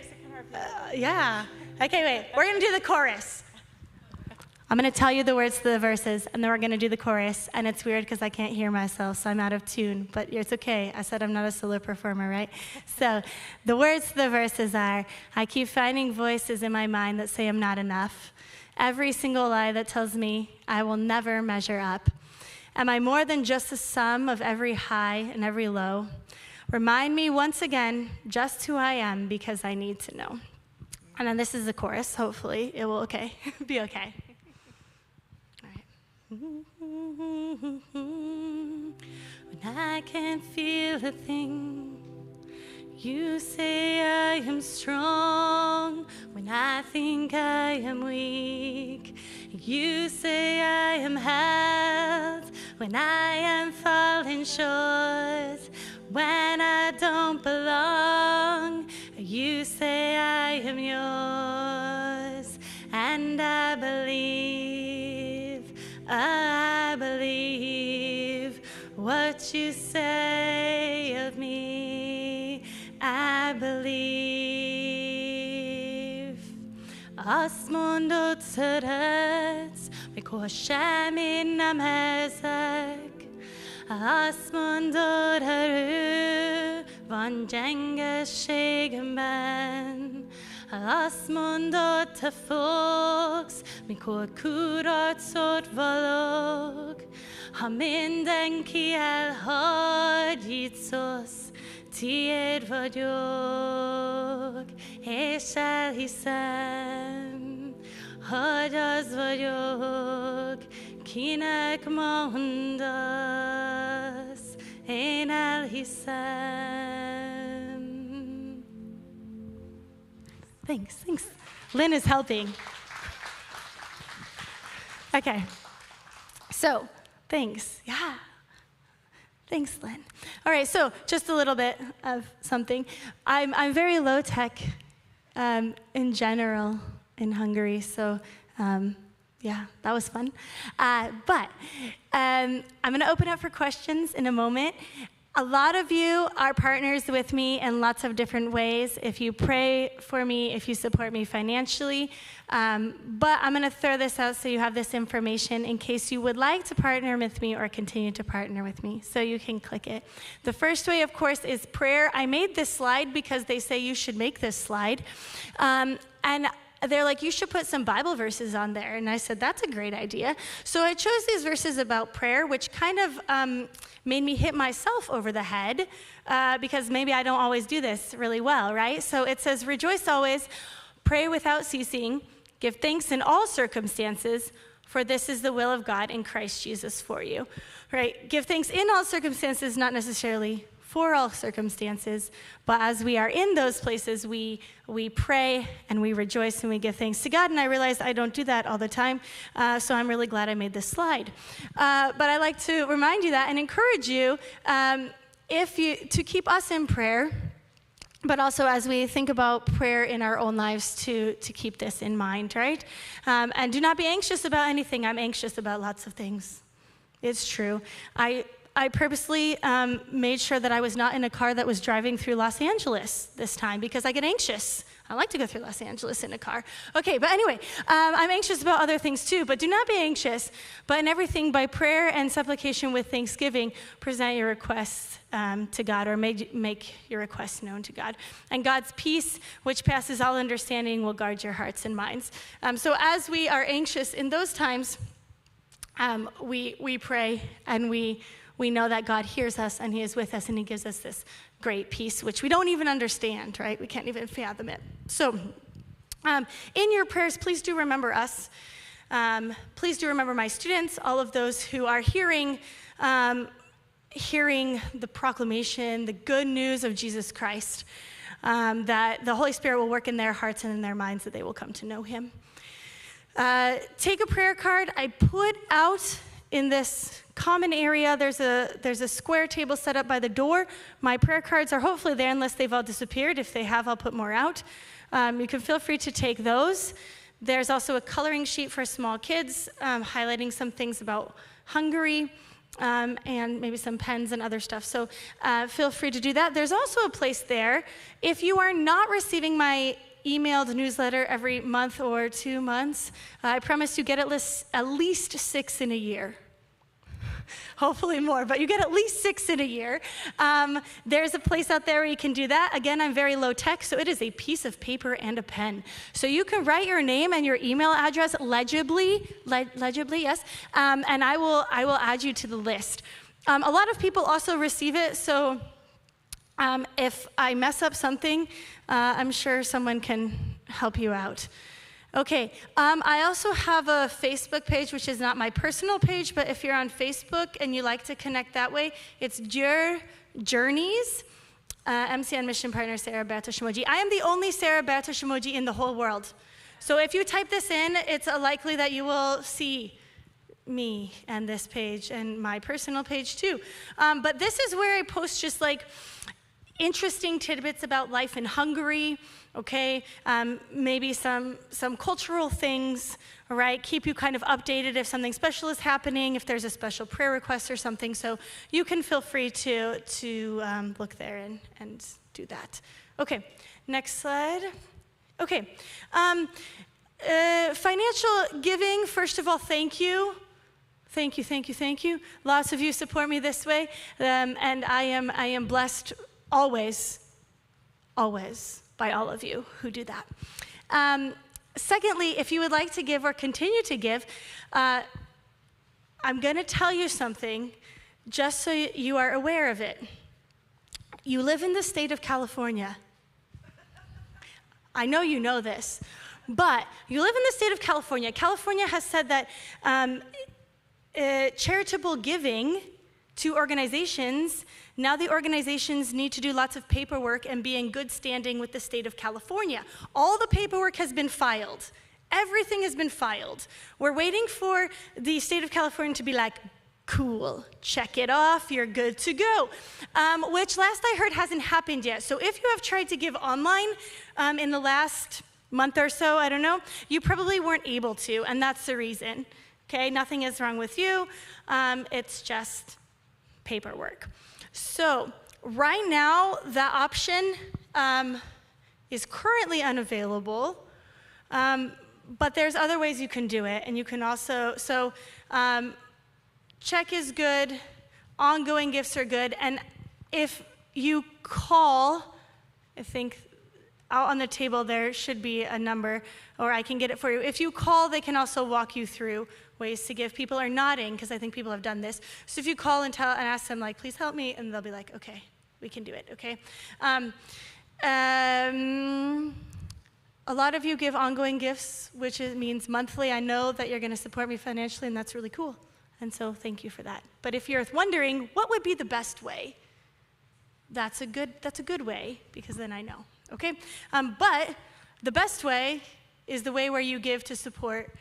Yeah. Okay, wait. We're going to do the chorus. I'm going to tell you the words to the verses, and then we're going to do the chorus. And it's weird because I can't hear myself, so I'm out of tune. But it's okay. I said I'm not a solo performer, right? So the words to the verses are, I keep finding voices in my mind that say I'm not enough. Every single lie that tells me I will never measure up. Am I more than just the sum of every high and every low? Remind me once again just who I am because I need to know. And then this is the chorus. Hopefully it will be okay. All right. When I can't feel a thing, you say I am strong. When I think I am weak, you say I am held. When I am falling short, when I don't belong, you say I am yours. And I believe what you say of me. I believe. Asmondot szeret, mikor semmi nem ezek. Azt mondod, erő van gyengeségemben. Azt mondod, te fogsz, mikor kudarcot vallok. Ha mindenki elhagy, így szólsz, tiéd vagyok, és elhiszem, hogy az vagyok, kinek mondasz, én elhiszem. thanks. Lynn is helping. Okay. So, thanks. Yeah. Thanks, Lynn. All right, so just a little bit of something. I'm very low tech in general in Hungary, so yeah, that was fun. But I'm going to open up for questions in a moment. A lot of you are partners with me in lots of different ways. If you pray for me, if you support me financially. But I'm going to throw this out so you have this information in case you would like to partner with me or continue to partner with me. So you can click it. The first way, of course, is prayer. I made this slide because they say you should make this slide. And they're like, you should put some Bible verses on there. And I said, that's a great idea. So I chose these verses about prayer, which kind of made me hit myself over the head because maybe I don't always do this really well, right? So it says, rejoice always, pray without ceasing, give thanks in all circumstances, for this is the will of God in Christ Jesus for you, right? Give thanks in all circumstances, not necessarily for all circumstances, but as we are in those places, we pray and we rejoice and we give thanks to God. And I realized I don't do that all the time, so I'm really glad I made this slide. But I like to remind you that and encourage you, to keep us in prayer, but also as we think about prayer in our own lives to keep this in mind, right? And do not be anxious about anything. I'm anxious about lots of things. It's true. I purposely made sure that I was not in a car that was driving through Los Angeles this time because I get anxious. I like to go through Los Angeles in a car. Okay, but anyway, I'm anxious about other things too, but do not be anxious, but in everything by prayer and supplication with thanksgiving, present your requests to God or make your requests known to God. And God's peace, which passes all understanding, will guard your hearts and minds. So as we are anxious in those times, we pray and we know that God hears us and he is with us and he gives us this great peace, which we don't even understand, right? We can't even fathom it. So in your prayers, please do remember us. Please do remember my students, all of those who are hearing the proclamation, the good news of Jesus Christ, that the Holy Spirit will work in their hearts and in their minds that they will come to know him. Take a prayer card. I put out in this common area, there's a square table set up by the door. My prayer cards are hopefully there unless they've all disappeared. If they have, I'll put more out. You can feel free to take those. There's also a coloring sheet for small kids, highlighting some things about Hungary, and maybe some pens and other stuff. So feel free to do that. There's also a place there. If you are not receiving my emailed newsletter every month or 2 months, I promise you get at least 6 in a year. Hopefully more, but you get at least 6 in a year. There's a place out there where you can do that. Again, I'm very low tech, so it is a piece of paper and a pen. So you can write your name and your email address legibly, yes, and I will add you to the list. A lot of people also receive it, so if I mess up something, I'm sure someone can help you out. Okay, I also have a Facebook page, which is not my personal page, but if you're on Facebook and you like to connect that way, it's Djur Journeys, MCN Mission Partner Sarah Bertoshimoji. I am the only Sarah Bertoshimoji in the whole world. So if you type this in, it's likely that you will see me and this page and my personal page too. But this is where I post just like interesting tidbits about life in Hungary, okay? Maybe some cultural things, all right? Keep you kind of updated if something special is happening, if there's a special prayer request or something. So you can feel free to look there and do that. Okay, next slide. Okay, financial giving, first of all, thank you. Thank you. Lots of you support me this way, and I am blessed always by all of you who do that. Secondly, if you would like to give or continue to give, I'm going to tell you something just so you are aware of it. You live in the state of California. I know you know this, but you live in the state of California. California has said that charitable giving to organizations, now the organizations need to do lots of paperwork and be in good standing with the state of California. All the paperwork has been filed. Everything has been filed. We're waiting for the state of California to be like, cool, check it off, you're good to go, which last I heard hasn't happened yet. So if you have tried to give online in the last month or so, I don't know, you probably weren't able to, and that's the reason, okay? Nothing is wrong with you, it's just paperwork. So right now, that option is currently unavailable, but there's other ways you can do it, and you can also, check is good, ongoing gifts are good, and if you call, I think out on the table there should be a number, or I can get it for you. If you call, they can also walk you through ways to give. People are nodding, because I think people have done this. So if you call and ask them, like, please help me, and they'll be like, okay, we can do it, okay? A lot of you give ongoing gifts, which means monthly. I know that you're gonna support me financially, and that's really cool. And so thank you for that. But if you're wondering, what would be the best way? That's a good way, because then I know, okay? But the best way is the way where you give to support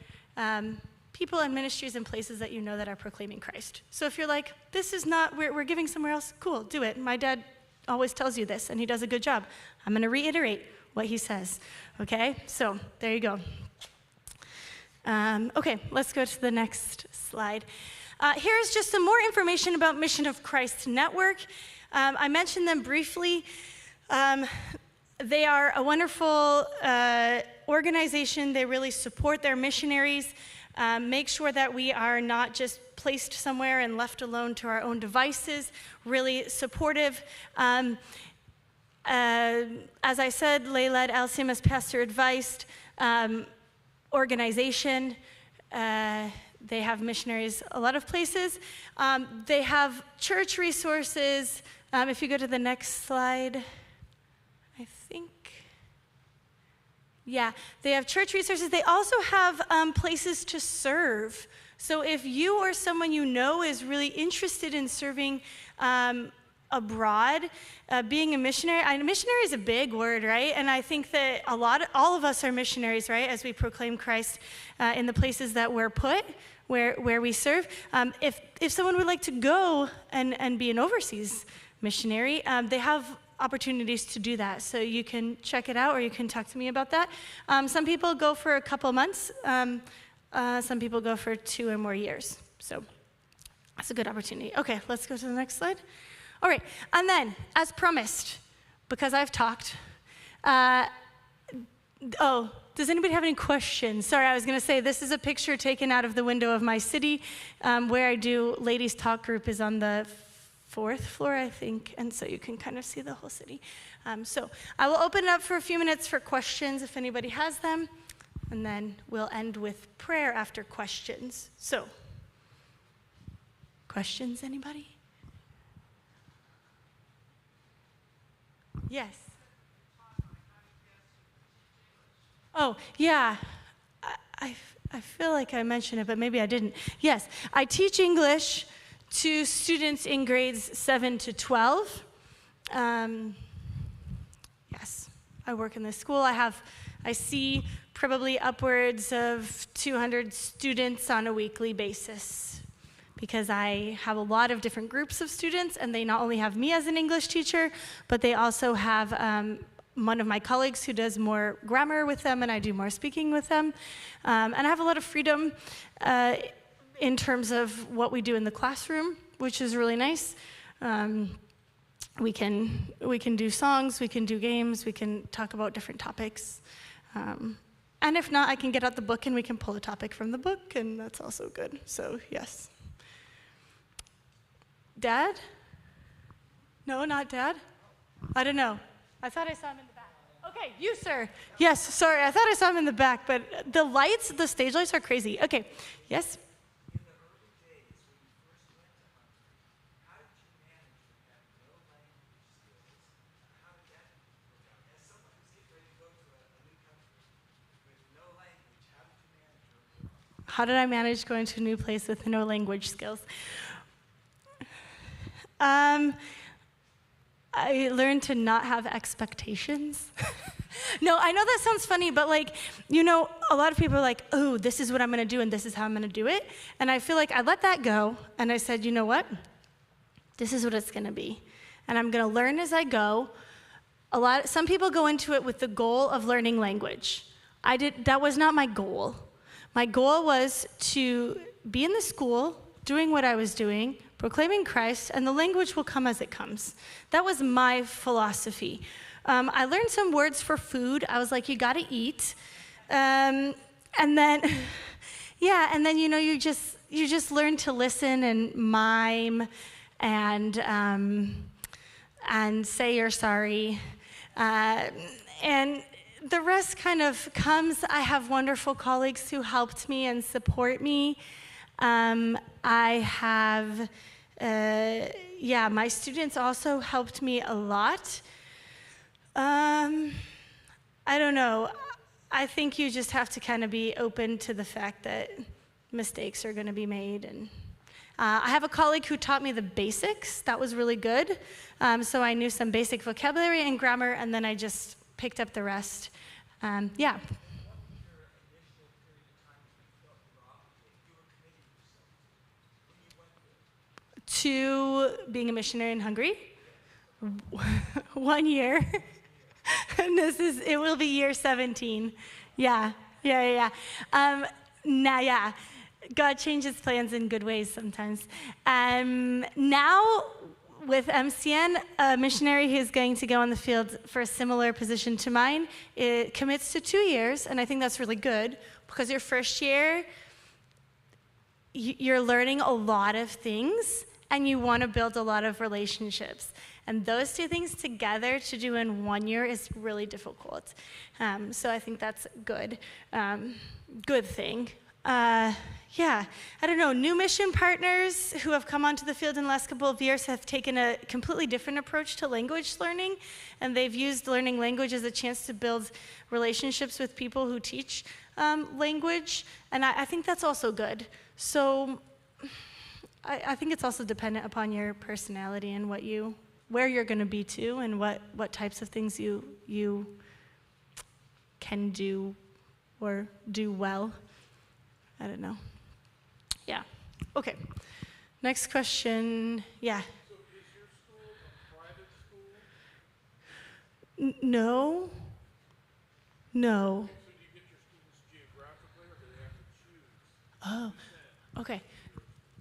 people and ministries and places that you know that are proclaiming Christ. So if you're like, this is not, we're giving somewhere else, cool, do it. My dad always tells you this, and he does a good job. I'm gonna reiterate what he says, okay? So there you go. Okay, let's go to the next slide. Here's just some more information about Mission of Christ Network. I mentioned them briefly. They are a wonderful organization. They really support their missionaries, make sure that we are not just placed somewhere and left alone to our own devices, really supportive. As I said, lay-led LCM as pastor advised organization. They have missionaries a lot of places. They have church resources. If you go to the next slide, I think, yeah, they have church resources. They also have places to serve. So if you or someone you know is really interested in serving abroad, being a missionary is a big word, right? And I think that all of us are missionaries, right? As we proclaim Christ in the places that we're put, where we serve. If someone would like to go and be an overseas missionary, they have opportunities to do that. So you can check it out, or you can talk to me about that. Some people go for a couple months. Some people go for 2 or more years. So that's a good opportunity. Okay, let's go to the next slide. All right, and then, as promised, because I've talked, does anybody have any questions? Sorry, I was going to say, this is a picture taken out of the window of my city, where I do ladies' talk group is on the 4th floor, I think, and so you can kind of see the whole city. So I will open it up for a few minutes for questions if anybody has them, and then we'll end with prayer after questions. So, questions, anybody? Yes. Oh, yeah. I feel like I mentioned it, but maybe I didn't. Yes, I teach English to students in grades 7 to 12. Yes, I work in this school. I see probably upwards of 200 students on a weekly basis, because I have a lot of different groups of students, and they not only have me as an English teacher, but they also have one of my colleagues who does more grammar with them, and I do more speaking with them. And I have a lot of freedom in terms of what we do in the classroom, which is really nice. We can do songs, we can do games, we can talk about different topics. And if not, I can get out the book and we can pull a topic from the book, and that's also good. So, yes. Dad? No, not Dad? I don't know. I thought I saw him in the back. Okay, you, sir. Yes, sorry, I thought I saw him in the back, but the stage lights are crazy. Okay, yes? In the early days, when you first went to Hungary, how did you manage with that no language skills? How did that work out? As someone who's getting ready to go to a new country with no language, how did you manage your How did I manage going to a new place with no language skills? I learned to not have expectations. No, I know that sounds funny, but like, a lot of people are like, oh, this is what I'm gonna do and this is how I'm gonna do it. And I feel like I let that go and I said, you know what? This is what it's gonna be. And I'm gonna learn as I go. Some people go into it with the goal of learning language. That was not my goal. My goal was to be in the school, doing what I was doing, proclaiming Christ, and the language will come as it comes. That was my philosophy. I learned some words for food. I was like, you gotta eat. And then, you just learn to listen and mime and say you're sorry. And the rest kind of comes. I have wonderful colleagues who helped me and support me. I have, my students also helped me a lot. I don't know. I think you just have to kind of be open to the fact that mistakes are going to be made. And I have a colleague who taught me the basics. That was really good. So I knew some basic vocabulary and grammar, and then I just picked up the rest. To being a missionary in Hungary. 1 year. And it will be year 17. Yeah. God changes plans in good ways sometimes. Now, with MCN, a missionary who's going to go in the field for a similar position to mine, it commits to 2 years, and I think that's really good, because your first year, you're learning a lot of things, and you want to build a lot of relationships. And those two things together to do in 1 year is really difficult. So I think that's good. Good thing. I don't know, new mission partners who have come onto the field in the last couple of years have taken a completely different approach to language learning, and they've used learning language as a chance to build relationships with people who teach language, and I think that's also good. So I think it's also dependent upon your personality and where you're going to be too, and what types of things you can do or do well. I don't know. Yeah. Okay. Next question. Yeah. So is your school a private school? No. So do you get your students geographically, or do they have to choose? Oh, okay.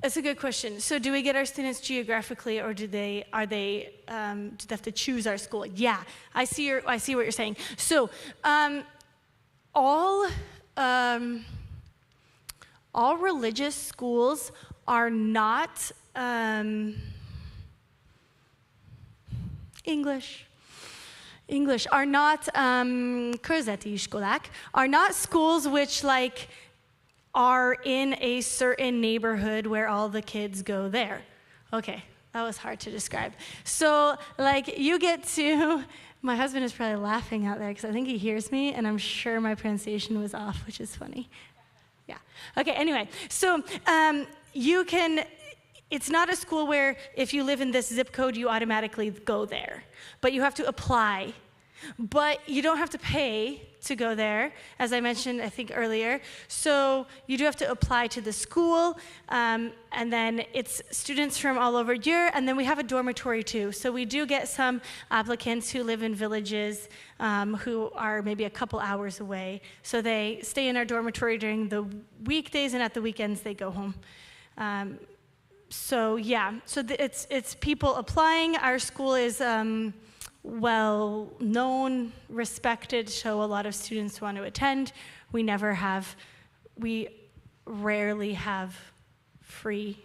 That's a good question. So do we get our students geographically, or do they have to choose our school? Yeah, I see what you're saying. So all religious schools are not English are not körzeti iskolák, are not schools which are in a certain neighborhood where all the kids go there. Okay, that was hard to describe. So you get to, my husband is probably laughing out there because I think he hears me, and I'm sure my pronunciation was off, which is funny. Yeah. Okay, anyway, so it's not a school where if you live in this zip code, you automatically go there, but you have to apply. But you don't have to pay to go there, as I mentioned, I think, earlier. So you do have to apply to the school, and then it's students from all over Europe, and then we have a dormitory too. So we do get some applicants who live in villages who are maybe a couple hours away. So they stay in our dormitory during the weekdays, and at the weekends they go home. So it's people applying. Our school is well known, respected, so a lot of students want to attend. We rarely have free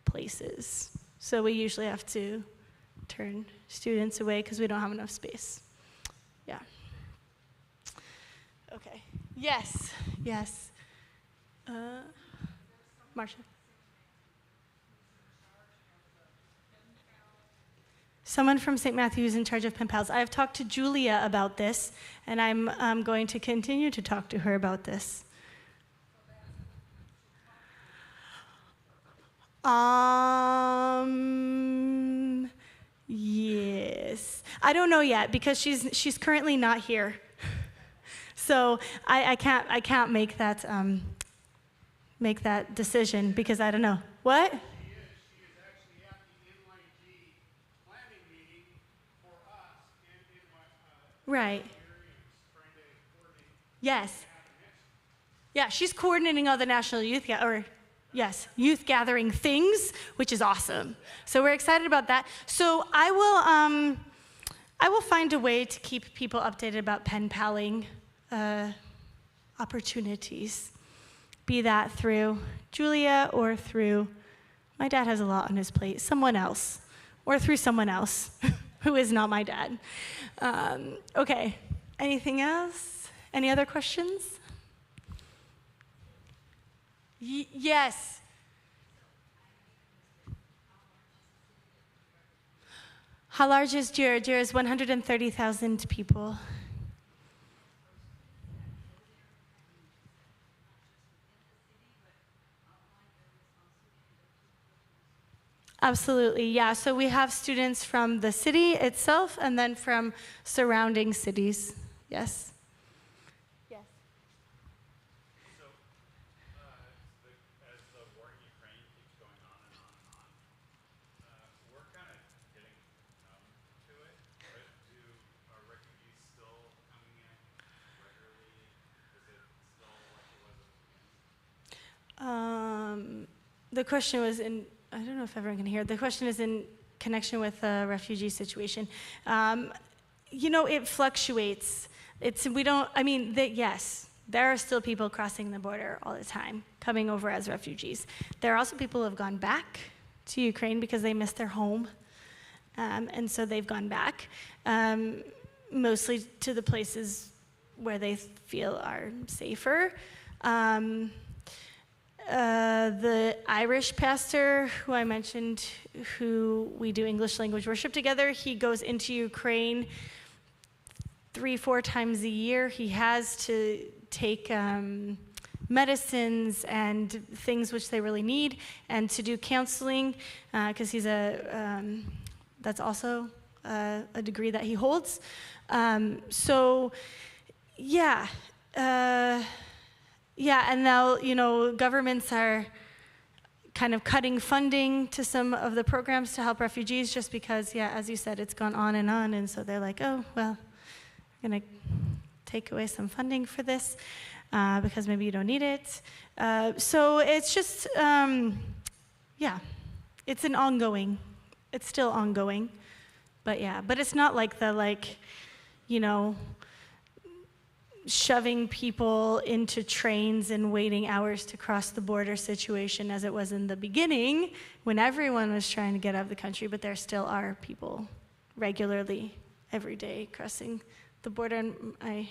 places. So we usually have to turn students away because we don't have enough space. Yeah. Okay. Yes. Marcia. Someone from St. Matthew's in charge of pen pals. I have talked to Julia about this, and I'm going to continue to talk to her about this. I don't know yet because she's currently not here. So I can't make that decision because I don't know. What? She is actually at the Inline G planning meeting for us and Right. trying to coordinate. Yes. Yeah, she's coordinating all the national youth youth gathering things, which is awesome. So we're excited about that. So I will find a way to keep people updated about pen paling opportunities, be that through Julia or through, my dad has a lot on his plate, someone else, or through someone else who is not my dad. Okay, anything else? Any other questions? Yes. How large is Jira? Jira is 130,000 people. Absolutely, yeah. So we have students from the city itself and then from surrounding cities. Yes. Yes. So, as the war in Ukraine keeps going on and on and on, we're kind of getting numb to it. But are refugees still coming in regularly? Is it still like it was at the beginning? The question was I don't know if everyone can hear. The question is in connection with the refugee situation. It fluctuates. Yes, there are still people crossing the border all the time, coming over as refugees. There are also people who have gone back to Ukraine because they missed their home. And so they've gone back, mostly to the places where they feel are safer. The Irish pastor who I mentioned, who we do English language worship together, he goes into Ukraine 3-4 times a year. He has to take medicines and things which they really need, and to do counseling, because he's that's also a degree that he holds. Yeah, and now, governments are kind of cutting funding to some of the programs to help refugees just because, as you said, it's gone on, and so they're like, oh, well, we're going to take away some funding for this because maybe you don't need it. So it's just, it's still ongoing, but it's not like shoving people into trains and waiting hours to cross the border situation as it was in the beginning when everyone was trying to get out of the country, but there still are people regularly every day crossing the border. And my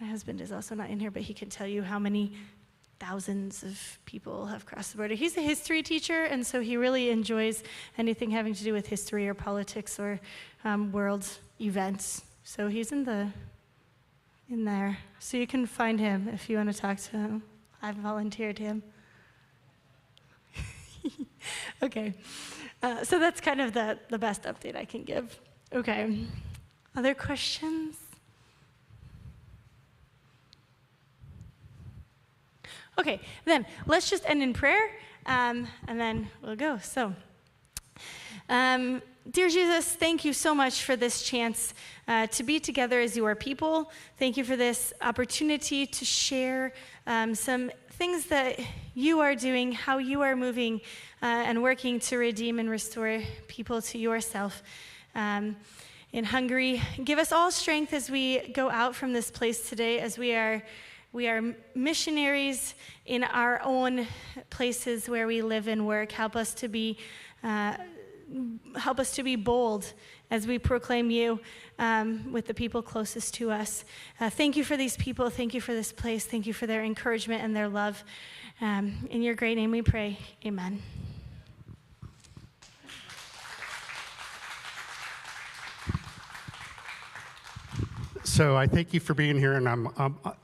husband is also not in here, but he can tell you how many thousands of people have crossed the border. He's a history teacher, and so he really enjoys anything having to do with history or politics or world events. So he's in there. So you can find him if you want to talk to him. I've volunteered him. Okay. So that's kind of the best update I can give. Okay. Other questions? Okay, then let's just end in prayer, and then we'll go. So, dear Jesus, thank you so much for this chance to be together as your people. Thank you for this opportunity to share some things that you are doing, how you are moving and working to redeem and restore people to yourself in Hungary. Give us all strength as we go out from this place today, as we are missionaries in our own places where we live and work. Help us to be bold as we proclaim you with the people closest to us. Thank you for these people. Thank you for this place. Thank you for their encouragement and their love. In your great name we pray. Amen. So I thank you for being here, and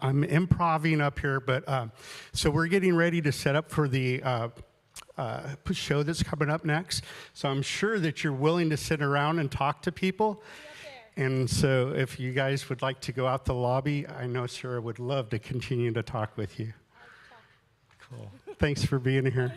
I'm improvising up here, but so we're getting ready to set up for the show that's coming up next. So I'm sure that you're willing to sit around and talk to people. And so if you guys would like to go out the lobby, I know Sarah would love to continue to talk with you. Cool. Thanks for being here.